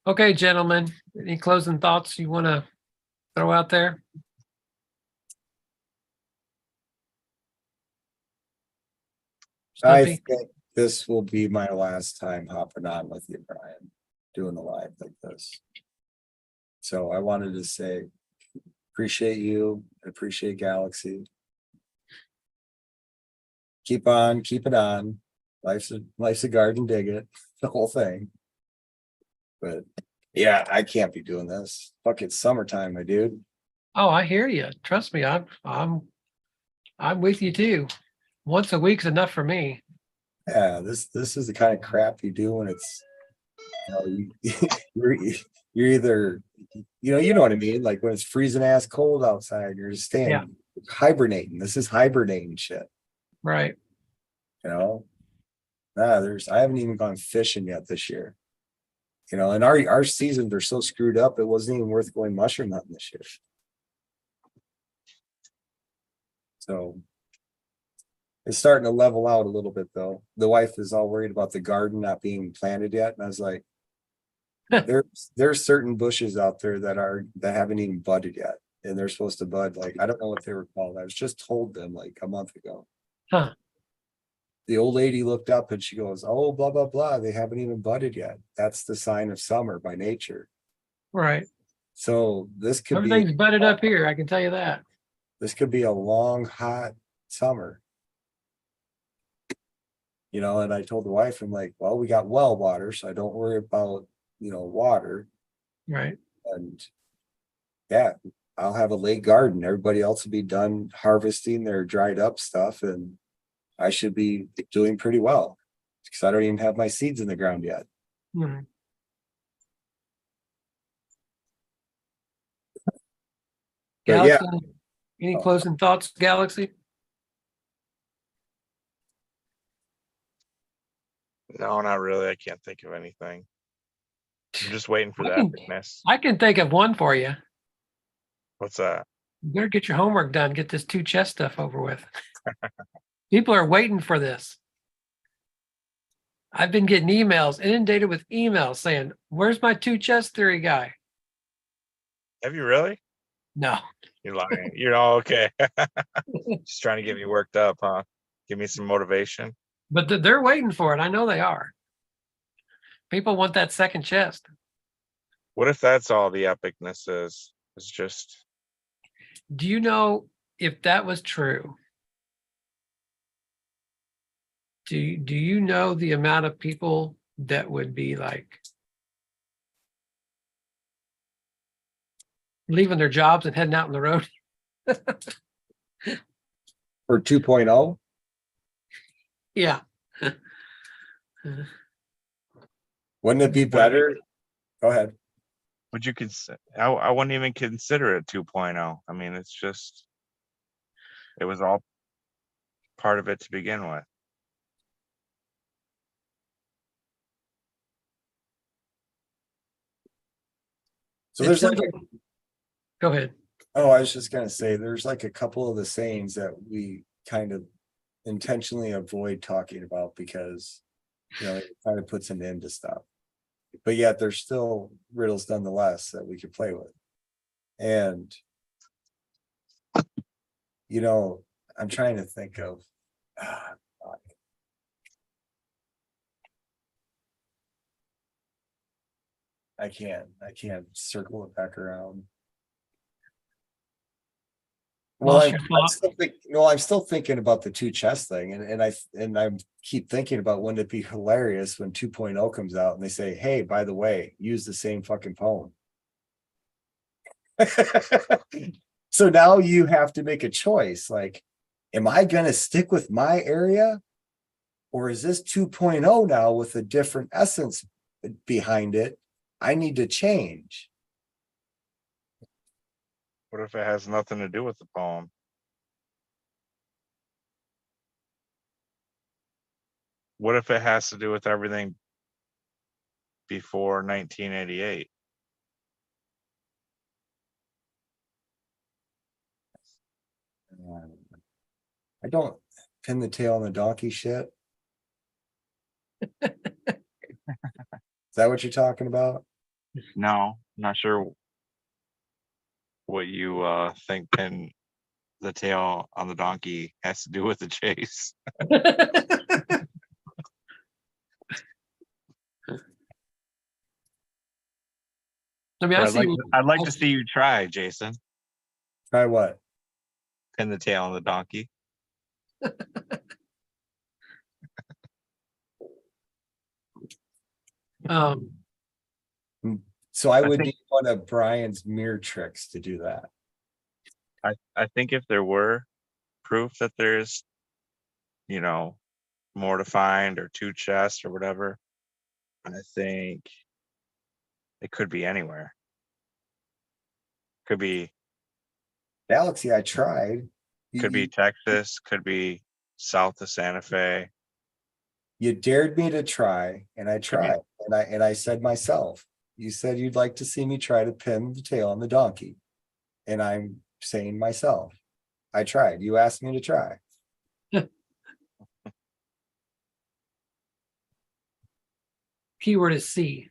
Okay, gentlemen, any closing thoughts you want to throw out there? I Stumpy? think this will be my last time hopping on with you, Brian, doing a live like this. So I wanted to say, appreciate you, appreciate Galaxy. Keep on, keep it on. Life's a garden, dig it, the whole thing. But yeah, I can't be doing this. Fuck, it's summertime, my dude. Oh, I hear you. Trust me, I'm with you too. Once a week's enough for me. Yeah, this is the kind of crap you do when it's, you know, you're you're either, you know what I mean, like when it's freezing ass cold outside, you're just staying hibernating. This is hibernating shit, Right. you know. I haven't even gone fishing yet this year, you know, and our seasons are so screwed up, it wasn't even worth going mushroom hunting this year. So it's starting to level out a little bit though. The wife is all worried about the garden not being planted yet, and I was like, there's certain bushes out there that haven't even budded yet, and they're supposed to bud. Like, I don't know what they were called. I was just told them like a month ago. Huh. The old lady looked up and she goes, "Oh, blah blah blah. They haven't even budded yet. That's the sign of summer by nature." Right. So this could Everything's be budded up here. I can tell you that. this could be a long hot summer. You know, and I told the wife, I'm like, well, we got well water, so I don't worry about, you know, water. Right. And yeah, I'll have a late garden. Everybody else will be done harvesting their dried up stuff, and I should be doing pretty well because I don't even have my seeds in the ground yet. Mhm. But yeah, Galaxy, any closing thoughts, Galaxy? No, not really. I can't think of anything. I'm just waiting for I the can- epicness. I can think of one for you. What's that? You better get your homework done. Get this 2 chest stuff over with. People are waiting for this. I've been getting emails, inundated with emails saying, "Where's my 2 chest theory guy?" Have you really? No. You're lying. You're all okay. Just trying to get me worked up, huh? Give me some motivation. But they're waiting for it. I know they are. People want that second chest. What if that's all the epicness is? It's just Do you know if that was true? Do you know the amount of people that would be like leaving their jobs and heading out on the road. For 2.0? Yeah. Wouldn't it be better? Go ahead. Would you consider? I wouldn't even consider it 2.0. I mean, it's just, it was all part of it to begin with. So there's like, Go ahead. oh, I was just gonna say, there's like a couple of the sayings that we kind of intentionally avoid talking about because, it kind of puts an end to stuff. But yet there's still riddles nonetheless that we could play with. And, I'm trying to think of, fuck. I can't circle it back around. Well, Lost your thought? I'm still thinking about the two chess thing, and I keep thinking about wouldn't it be hilarious when 2.0 comes out and they say, hey, by the way, use the same fucking poem. So now you have to make a choice. Like, am I gonna stick with my area? Or is this 2.0 now with a different essence behind it? I need to change. What if it has nothing to do with the poem? What if it has to do with everything before 1988? I don't pin the tail on the donkey shit. Is that what you're talking about? No, not sure what you think pin the tail on the donkey has to do with the chase. I mean, I I'd see. like to see you try, Jason. Try what? Pin the tail on the donkey. Um, So I would think- need one of Brian's mirror tricks to do that. I think if there were proof that there's, more to find or two chests or whatever, I think it could be anywhere. Could be Galaxy, I tried. could be Texas, could be south of Santa Fe. You dared me to try, and I Could be- tried. And I said myself, you said you'd like to see me try to pin the tail on the donkey. And I'm saying myself, I tried. You asked me to try. keyword is C.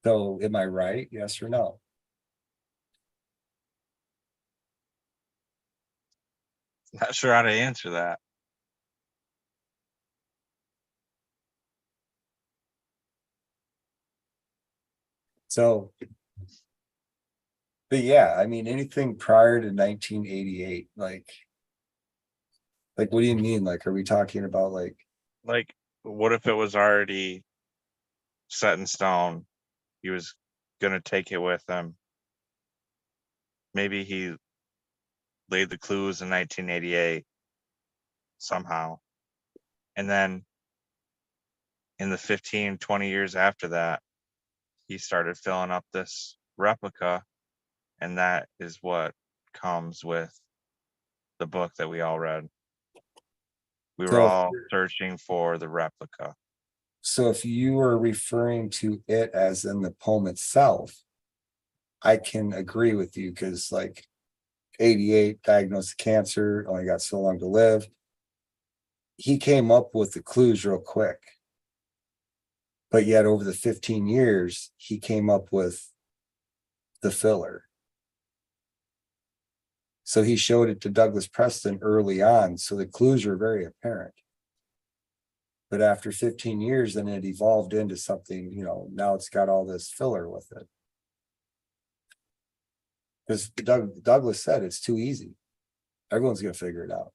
So am I right? Yes or no? Not sure how to answer that. So, but yeah, I mean, anything prior to 1988, like what do you mean? Like, are we talking about like, Like, what if it was already set in stone? He was gonna take it with him. Maybe he laid the clues in 1988 somehow. And then in the 15, 20 years after that, he started filling up this replica. And that is what comes with the book that we all read. We were So- all searching for the replica. so if you are referring to it as in the poem itself, I can agree with you because like 88 diagnosed cancer, only got so long to live. He came up with the clues real quick. But yet over the 15 years, he came up with the filler. So he showed it to Douglas Preston early on. So the clues were very apparent. But after 15 years, then it evolved into something, now it's got all this filler with it. Because Douglas said it's too easy. Everyone's going to figure it out.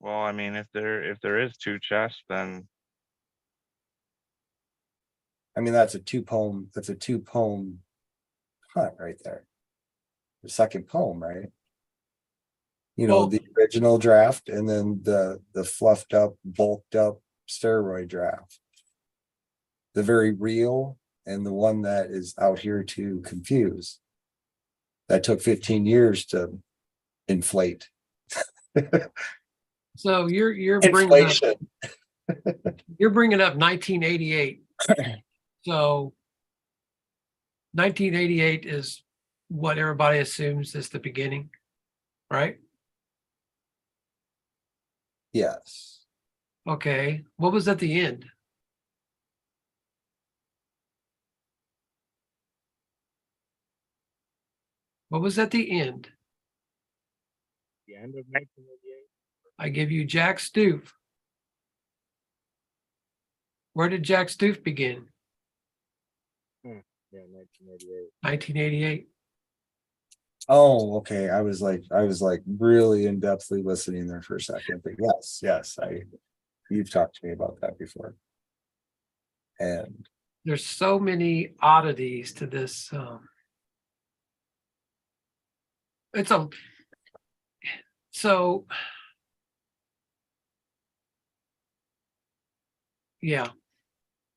Well, I mean, if there is two chests, then I mean, that's a two poem hunt right there. The second poem, right? You know, Well, the original draft and then the fluffed up, bulked up steroid draft. The very real and the one that is out here to confuse. That took 15 years to inflate. so you're Inflation. bringing up 1988. So 1988 is what everybody assumes is the beginning, right? Yes. Okay. What was at the end? What was at the end? the end of 1988. I give you Jack Stoof. Where did Jack Stoof begin? Yeah, 1988. 1988. Oh, okay. I was like really in depthly listening there for a second. But yes, you've talked to me about that before. And There's so many oddities to this. It's a so yeah.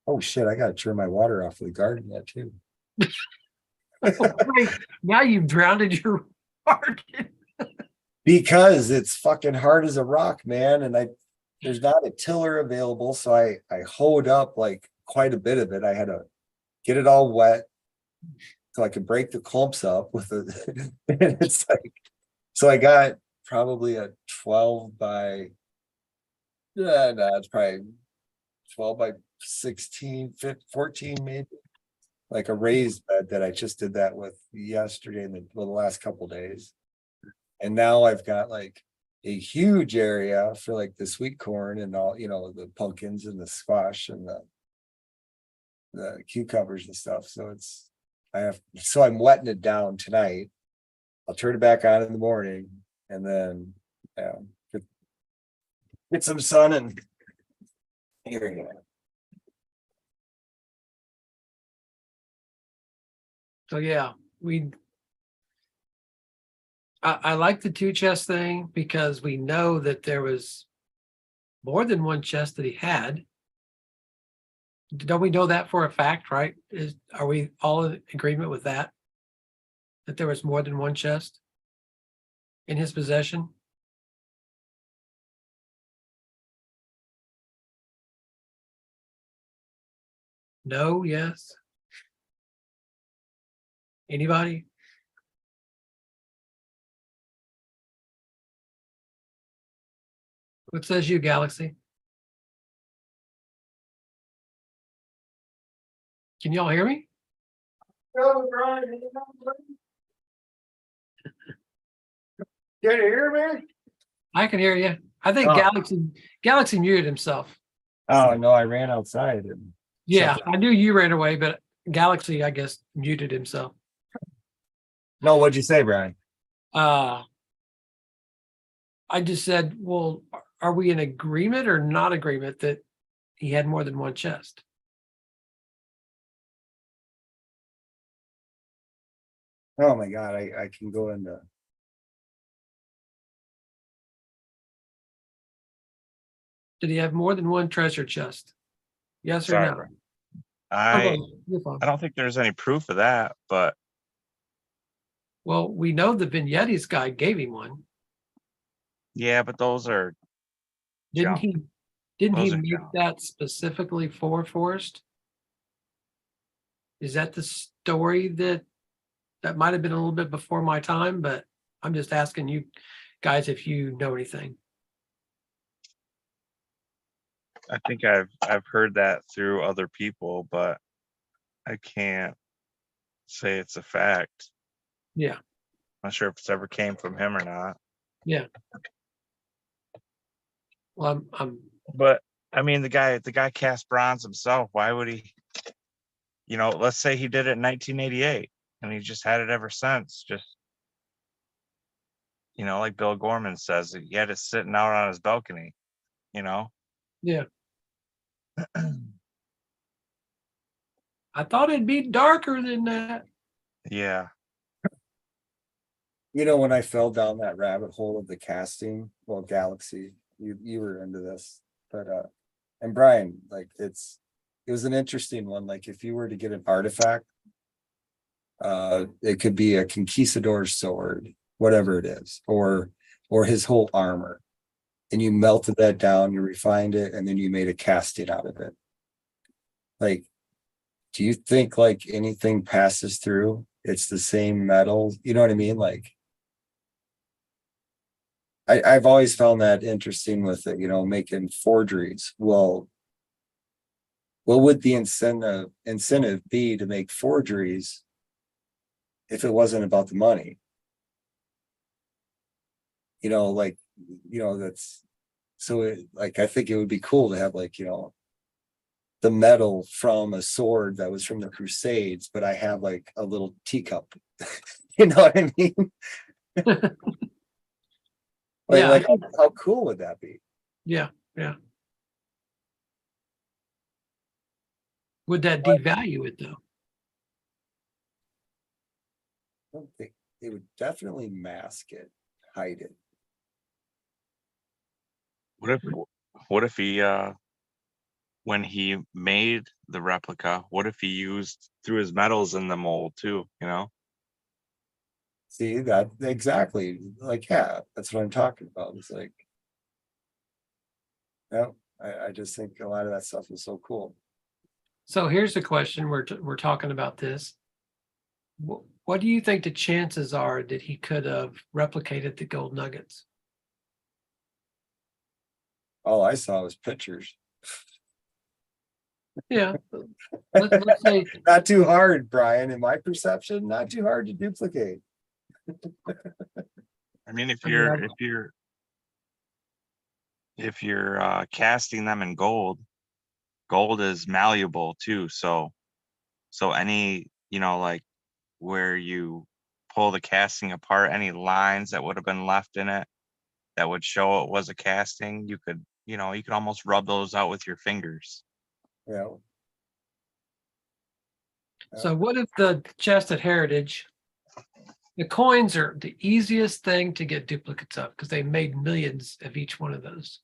oh shit, I gotta turn my water off for the garden yet too. Wait, now you've drowned your heart. Because it's fucking hard as a rock, man. And there's not a tiller available. So I hoed up like quite a bit of it. I had to get it all wet so I could break the clumps up with it. And it's like, so I got probably a 12 by, yeah, no, it's probably 12 by 16, 15, 14 maybe. Like a raised bed that I just did that with yesterday and the last couple days. And now I've got like a huge area for like the sweet corn and all, you know, the pumpkins and the squash and the cucumbers and stuff. So I'm wetting it down tonight. I'll turn it back on in the morning and then get some sun and here you go. So yeah, I like the two chest thing because we know that there was more than one chest that he had. Don't we know that for a fact, right? Are we all in agreement with that? That there was more than one chest in his possession? No, yes. Anybody? What says you, Galaxy? Can y'all hear me? Can you hear me? I can hear you. I think Oh. Galaxy muted himself. Oh no, I ran outside and Yeah, I knew you ran away, but Galaxy, I guess, muted himself. no, what'd you say, Brian? I just said, well, are we in agreement or not agreement that he had more than one chest? Oh my god, I can go into Did he have more than one treasure chest? Yes or Sorry, no? bro. Oh, you're fine. I don't think there's any proof of that, but Well, we know the Vignettes guy gave him one. yeah, but those are Didn't junk. he? Didn't he Those are make junk. that specifically for Forrest? Is that the story that might have been a little bit before my time? But I'm just asking you guys if you know anything. I think I've heard that through other people, but I can't say it's a fact. Yeah, Not sure if it's ever came from him or not. yeah. Well, I'm But I mean, the guy cast bronze himself. Why would he? You know, let's say he did it in 1988, and he just had it ever since. Just You know, like Bill Gorman says, he had it sitting out on his balcony, you know? Yeah. I thought it'd be darker than that. Yeah. You know, when I fell down that rabbit hole of the casting, well, Galaxy, you were into this, but and Brian, like it was an interesting one. Like if you were to get an artifact, it could be a conquistador's sword, whatever it is, or his whole armor. And you melted that down, you refined it, and then you made a casting out of it. Like, do you think like anything passes through? It's the same metal, you know what I mean? Like, I've always found that interesting with it, you know, making forgeries. Well, what would the incentive be to make forgeries if it wasn't about the money? You know, like, you know, that's so it, like I think it would be cool to have like, you know, the metal from a sword that was from the Crusades, but I have like a little teacup. You know what I mean? Like, Yeah, like how cool would that be? yeah. Would that devalue it though? I don't think it would definitely mask it, hide it. What if he when he made the replica, what if he used threw his metals in the mold too, you know? See that exactly. Like, yeah, that's what I'm talking about. It's like, no, I just think a lot of that stuff is so cool. So here's the question, we're talking about this. What do you think the chances are that he could have replicated the gold nuggets? All I saw was pictures. Yeah. Let's say, Not too hard, Brian. In my perception, not too hard to duplicate. I mean, I mean, if you're casting them in gold, gold is malleable too. So any, you know, like where you pull the casting apart, any lines that would have been left in it that would show it was a casting, you could, you know, you could almost rub those out with your fingers. Yeah. so what if the chest at Heritage, the coins are the easiest thing to get duplicates of because they made millions of each one of those.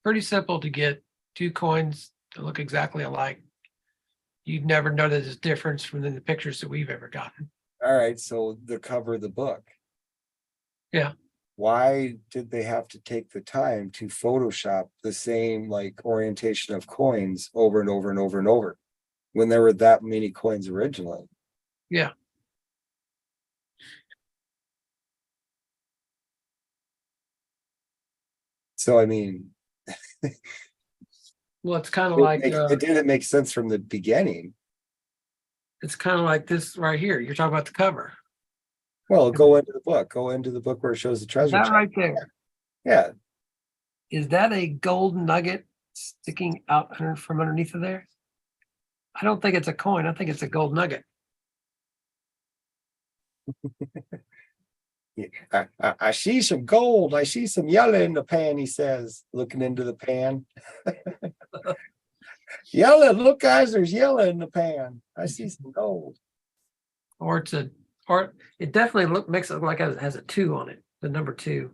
Pretty simple to get 2 coins that look exactly alike. You'd never know that there's a difference from the pictures that we've ever gotten. All right. So the cover of the book. Yeah. Why did they have to take the time to Photoshop the same like orientation of coins over and over and over and over when there were that many coins originally? Yeah. So I mean, Well, it's kind of like it didn't make sense from the beginning. it's kind of like this right here. You're talking about the cover. Well, go into the book. Go into the book where it shows the Is treasure that chest. right there? Yeah. Is that a gold nugget sticking out from underneath of there? I don't think it's a coin. I think it's a gold nugget. Yeah. I see some gold. I see some yellow in the pan, he says, looking into the pan. Yellow, look, guys, there's yellow in the pan. I see some gold. Or it definitely makes it look like it has a 2 on it, the number 2.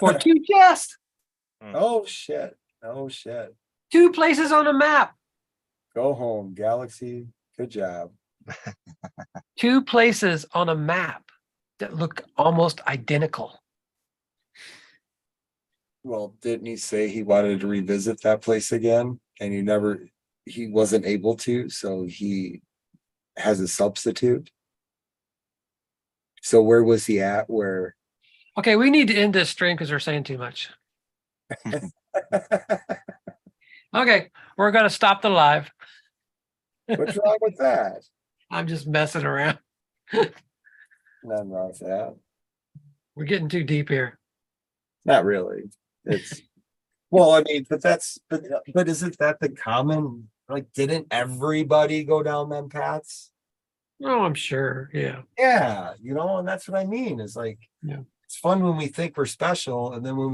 Or 2 chests, Oh shit. Oh shit. 2 places on a map, Go home, Galaxy. Good job. 2 places on a map that look almost identical. Well, didn't he say he wanted to revisit that place again? And he wasn't able to, so he has a substitute. So where was he at? Where Okay, we need to end this stream because we're saying too much. Okay, we're going to stop the live. what's wrong with that? I'm just messing around. Nothing wrong with that. We're getting too deep here. Not really. It's well, I mean, but isn't that the common, like, didn't everybody go down them paths? Oh, I'm sure. Yeah. Yeah, and that's what I mean. Is like, Yeah. it's fun when we think we're special, and then when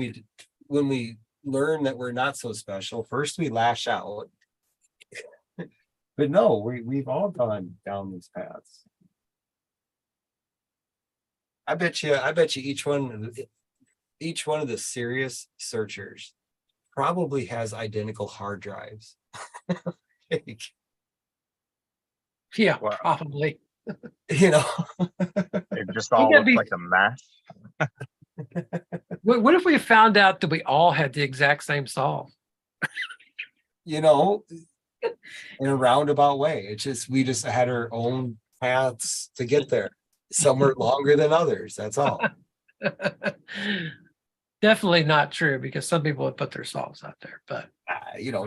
we learn that we're not so special, first we lash out. But no, we've all gone down these paths. I bet you each one of the serious searchers probably has identical hard drives. Yeah, Well, probably. You know, it just Wouldn't all that looks be, like a mess. what if we found out that we all had the exact same solve? you know, in a roundabout way. It's just we just had our own paths to get there. Some are longer than others. That's all. Definitely not true because some people have put their solves out there, but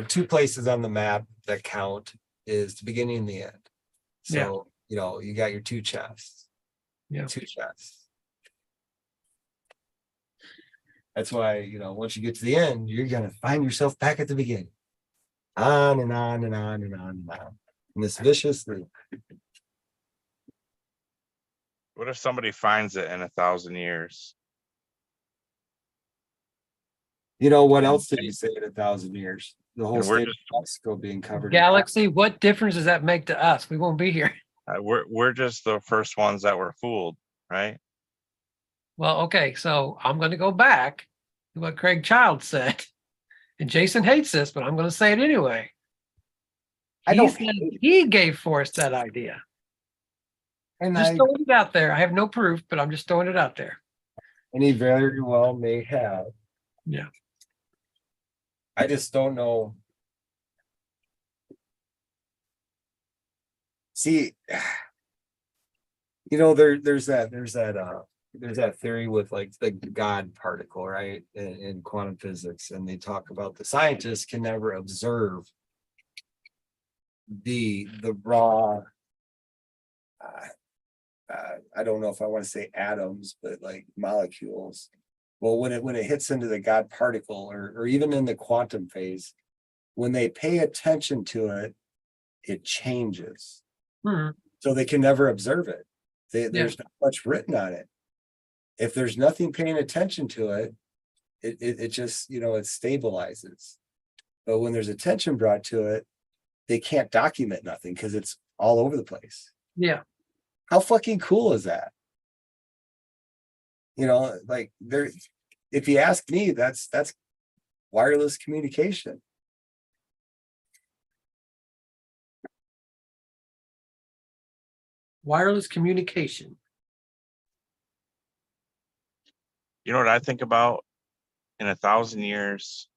Two places on the map that count is the beginning and the end. So, you got your two chests. yeah. Two chests. That's why, once you get to the end, you're gonna find yourself back at the beginning. On and on and on and on and on. And this vicious loop. What if somebody finds it in 1,000 years? What And, else did you say in 1,000 years? The whole and we're state just of Mexico being covered Galaxy, what difference does that make to us? We won't be here. we're just the first ones that were fooled, right? Well, okay, so I'm going to go back to what Craig Child said. And Jason hates this, but I'm going to say it anyway. I He don't said hate it. he gave Forrest that idea. And Just throwing it out there. I have no proof, but I'm just throwing it out there. he very well may have. Yeah. I just don't know. See, there's that theory with like the God particle, right? In quantum physics, and they talk about the scientists can never observe the raw. I don't know if I want to say atoms, but like molecules. Well, when it hits into the God particle, or even in the quantum phase, when they pay attention to it, it changes. Mhm. So they can never observe it. There's not much written on it. If there's nothing paying attention to it, it just it stabilizes. But when there's attention brought to it, they can't document nothing because it's all over the place. Yeah. How fucking cool is that? Like there, if you ask me, that's wireless communication. Wireless communication. You know what I think about? In 1,000 years,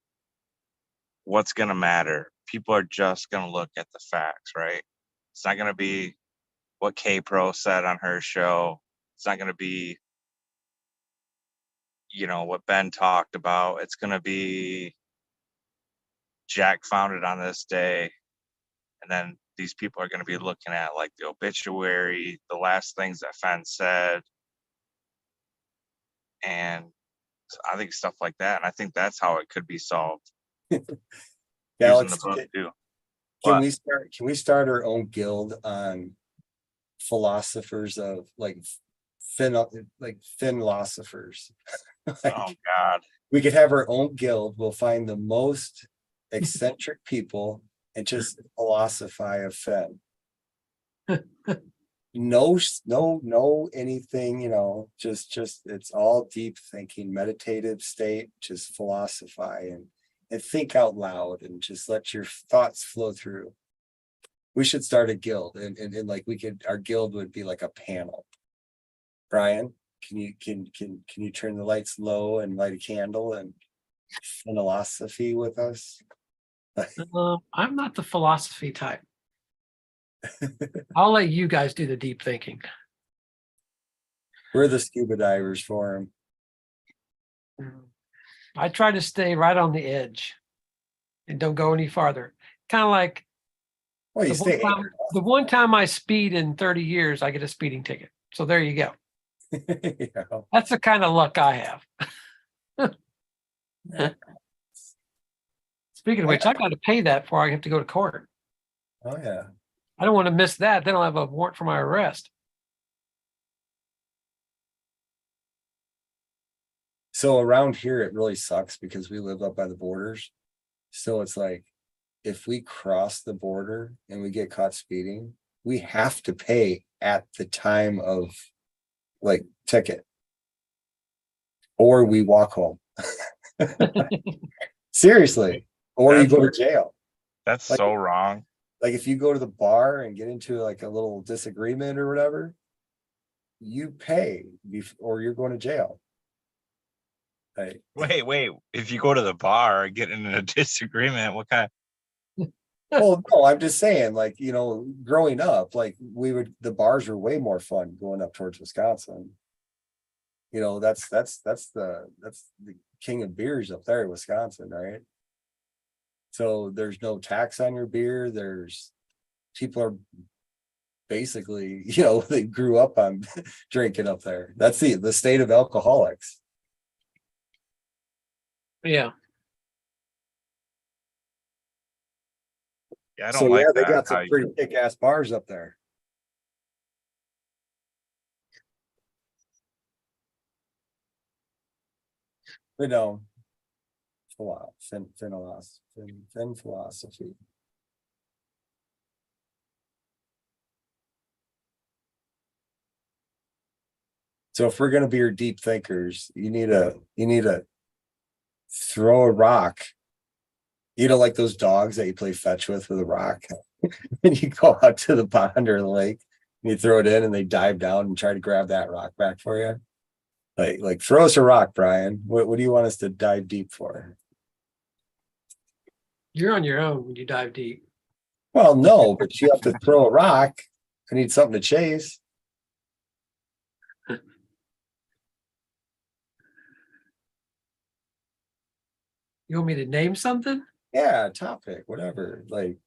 what's going to matter? People are just going to look at the facts, right? It's not going to be what K-Pro said on her show. It's not going to be, what Ben talked about. It's going to be Jack found it on this day. And then these people are going to be looking at like the obituary, the last things that Fenn said. And I think stuff like that. And I think that's how it could be solved. Using the Alex, book too. can we start our own guild on philosophers of like philosophers? Oh God. We could have our own guild. We'll find the most eccentric people and just philosophize of Fenn. No anything, just it's all deep thinking, meditative state, just philosophize and think out loud and just let your thoughts flow through. We should start a guild and like our guild would be like a panel. Brian, can you turn the lights low and light a candle and philosophy with us? I'm not the philosophy type. I'll let you guys do the deep thinking. We're the scuba divers for him. I try to stay right on the edge and don't go any farther. Kind of like Well, the one time I speed in 30 years, I get a speeding ticket. So there you go. Yeah. That's the kind of luck I have. Speaking of which, I got to pay that before I have to go to court. Oh yeah. I don't want to miss that. Then I'll have a warrant for my arrest. So around here, it really sucks because we live up by the borders. So it's like, if we cross the border and we get caught speeding, we have to pay at the time of like ticket. Or we walk home. Seriously. Or you go to jail. That's Like- so wrong. Like if you go to the bar and get into like a little disagreement or whatever, you pay or you're going to jail. Like, Wait. If you go to the bar and get in a disagreement, what kind? well, no, I'm just saying, like, you know, growing up, like the bars were way more fun going up towards Wisconsin. You know, that's the king of beers up there in Wisconsin, right? So there's no tax on your beer. There's people are basically, you know, they grew up on drinking up there. That's the state of alcoholics. Yeah. Yeah, I don't So like yeah, they that. got some pretty kick-ass bars up there. But no, Fenn philosophy. So if we're gonna be your deep thinkers, you need to throw a rock. You know, like those dogs that you play fetch with a rock. And you go out to the pond or the lake and you throw it in and they dive down and try to grab that rock back for you. Like throw us a rock, Brian. What do you want us to dive deep for? You're on your own when you dive deep. Well, no, but you have to throw a rock. I need something to chase. You want me to name something? Yeah, topic, whatever. Like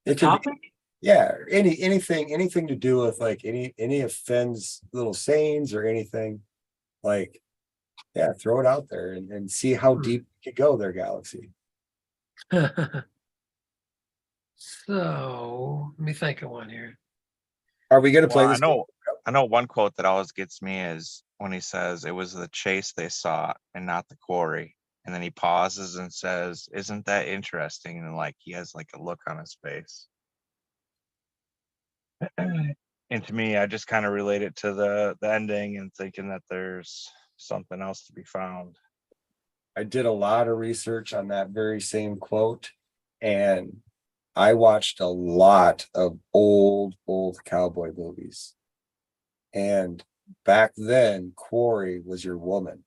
A it could be, topic? yeah, anything to do with like any of Finn's little sayings or anything. Like, yeah, throw it out there and see how deep you could go there, Galaxy. So let me think of one here. Are we gonna play Well, this? I know one quote that always gets me is when he says it was the chase they sought and not the quarry. And then he pauses and says, "Isn't that interesting?" And like he has like a look on his face. And to me, I just kind of relate it to the ending and thinking that there's something else to be found. I did a lot of research on that very same quote, and I watched a lot of old cowboy movies. And back then, quarry was your woman.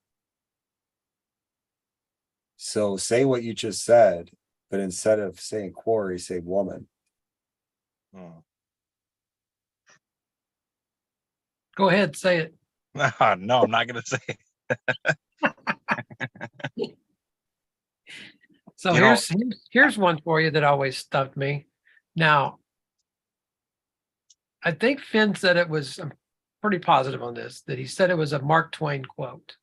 So say what you just said, but instead of saying quarry, say woman. Hmm. Go ahead, say it. No, I'm not gonna say it. So You know- here's one for you that always stumped me. Now, I think Finn said it was, I'm pretty positive on this, that he said it was a Mark Twain quote.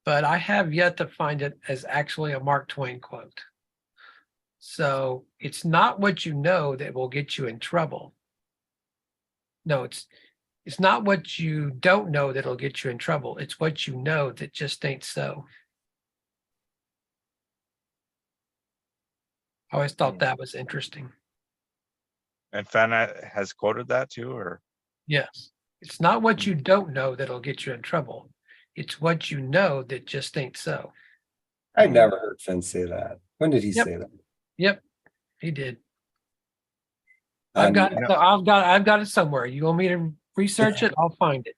But I have yet to find it as actually a Mark Twain quote. So it's not what you know that will get you in trouble. No, it's not what you don't know that'll get you in trouble. It's what you know that just ain't so. I always thought that was interesting. And Fenn has quoted that too, or Yes. It's not what you don't know that'll get you in trouble. It's what you know that just ain't so. I never heard Finn say that. When did he say that? Yep, he did. Um, I've got it somewhere. You want me to research it? I'll find it.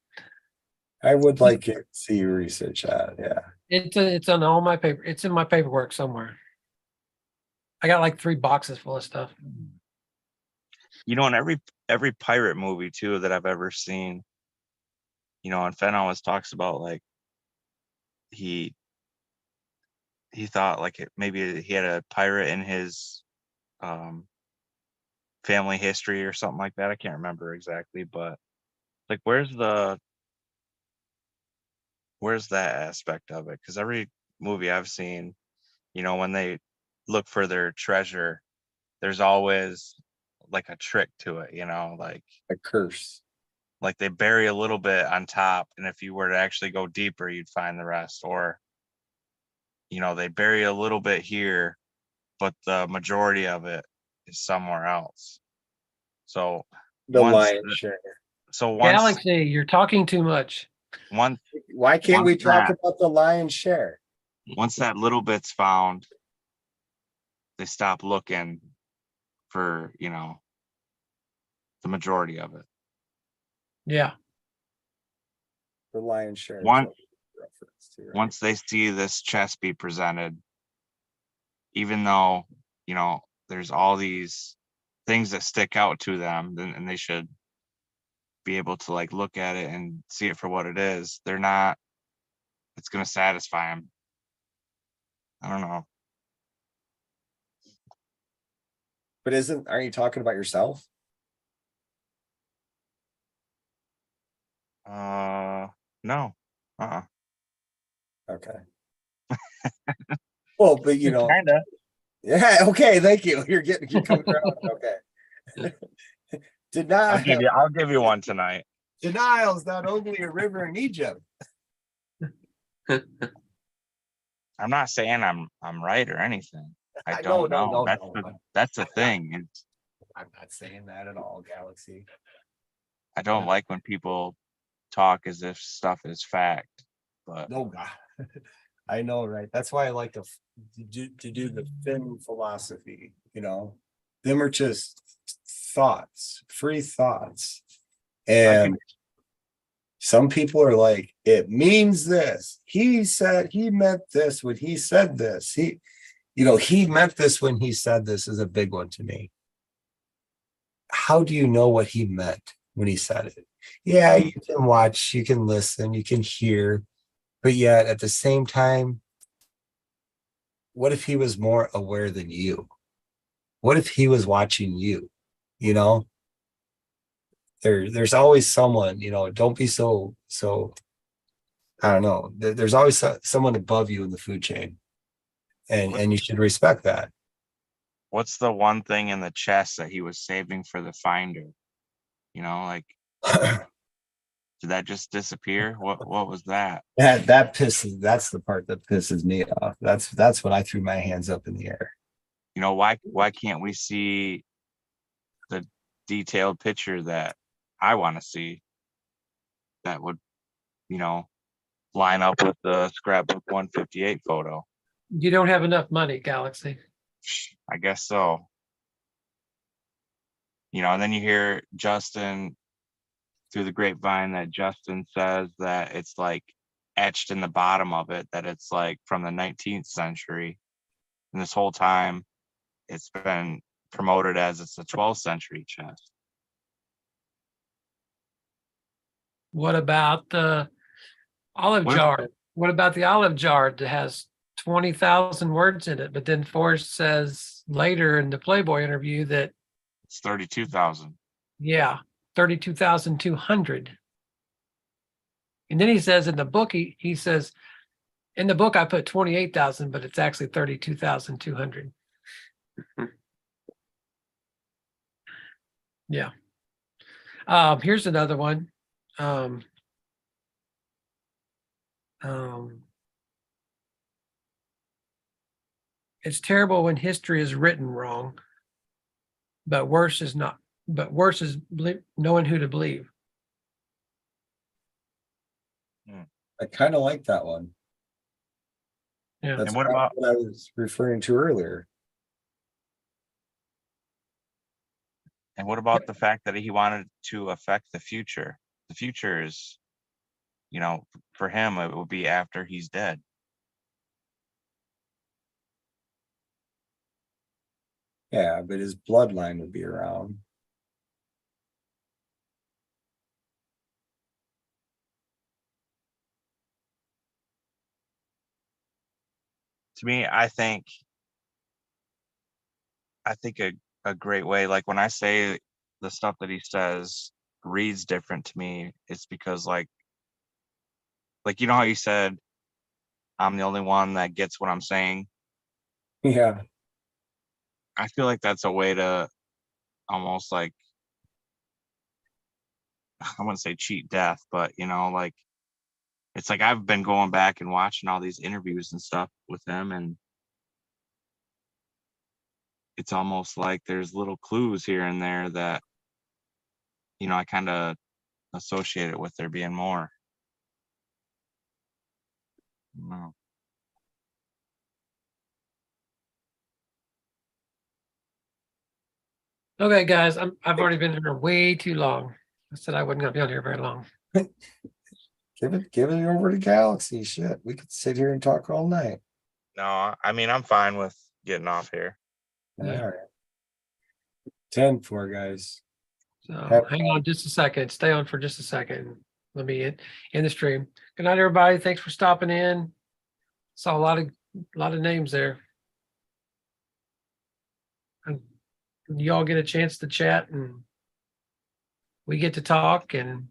I would like to see you research that. Yeah. It's on all my paper. It's in my paperwork somewhere. I got like 3 boxes full of stuff. you know, in every pirate movie too that I've ever seen, you know, and Fenn always talks about like he thought like maybe he had a pirate in his family history or something like that. I can't remember exactly, but like where's that aspect of it? Because every movie I've seen, you know, when they look for their treasure, there's always like a trick to it, A curse. like they bury a little bit on top, and if you were to actually go deeper, you'd find the rest. Or, they bury a little bit here, but the majority of it is somewhere else. So The once, lion's share. so Galaxy, you're talking too much. once, Why can't we Once talk that- about the lion's share? once that little bit's found, they stop looking for, the majority of it. Yeah. The lion's share. is One- what we referenced to, right? Once they see this chess be presented, even though, there's all these things that stick out to them, and they should be able to like look at it and see it for what it is. They're not, it's going to satisfy them. I don't know. But aren't you talking about yourself? No. Uh-uh. Okay. Well, but Kinda. yeah, okay, thank you. You're coming around. Okay. I'll give you one tonight. Denial is not only a river in Egypt. I'm not saying I'm right or anything. I No, don't know. no. That's the thing. I'm not saying that at all, Galaxy. I don't like when people talk as if stuff is fact. But No, God. I know, right? That's why I like to do the Finn philosophy, Them are just thoughts, free thoughts. And some people are like, it means this. He meant this when he said this. He meant this when he said this is a big one to me. How do you know what he meant when he said it? Yeah, you can watch, you can listen, you can hear, but yet at the same time, what if he was more aware than you? What if he was watching you? There's always someone, don't be so I don't know. There's always someone above you in the food chain, and you should respect that. what's the one thing in the chest that he was saving for the finder? Like, did that just disappear? What was that? That's the part that pisses me off. That's when I threw my hands up in the air. Why can't we see the detailed picture that I want to see that would, line up with the scrapbook 158 photo? You don't have enough money, Galaxy. I guess so. And then you hear Justin through the grapevine that Justin says that it's like etched in the bottom of it, that it's like from the 19th century. And this whole time it's been promoted as it's a 12th century chest. What about the olive jar? What about the olive jar that has 20,000 words in it? But then Forrest says later in the Playboy interview that It's 32,000. yeah, 32,200. And then he says in the book, he says, in the book I put 28,000, but it's actually 32,200. Yeah. Here's another one. It's terrible when history is written wrong, but worse is not. But worse is knowing who to believe. I kind of like that one. Yeah. That's And what about what I was referring to earlier. And what about the fact that he wanted to affect the future? The future is, for him, it will be after he's dead. Yeah, but his bloodline would be around. To me, I think a great way, like when I say the stuff that he says reads different to me, it's because like how you said I'm the only one that gets what I'm saying. Yeah. I feel like that's a way to almost like, I wouldn't say cheat death, but like it's like I've been going back and watching all these interviews and stuff with him, and it's almost like there's little clues here and there that I kind of associate it with there being more. Wow. Okay, guys, I've already been here way too long. I said I wasn't gonna be on here very long. Give it over to Galaxy. Shit. We could sit here and talk all night. No, I mean I'm fine with getting off here. Yeah. All right. 10-4, guys. So Have hang on just a second. Stay on for just a second. Let me end the stream. Good night, everybody. Thanks for stopping in. Saw a lot of names there. And you all get a chance to chat and we get to talk and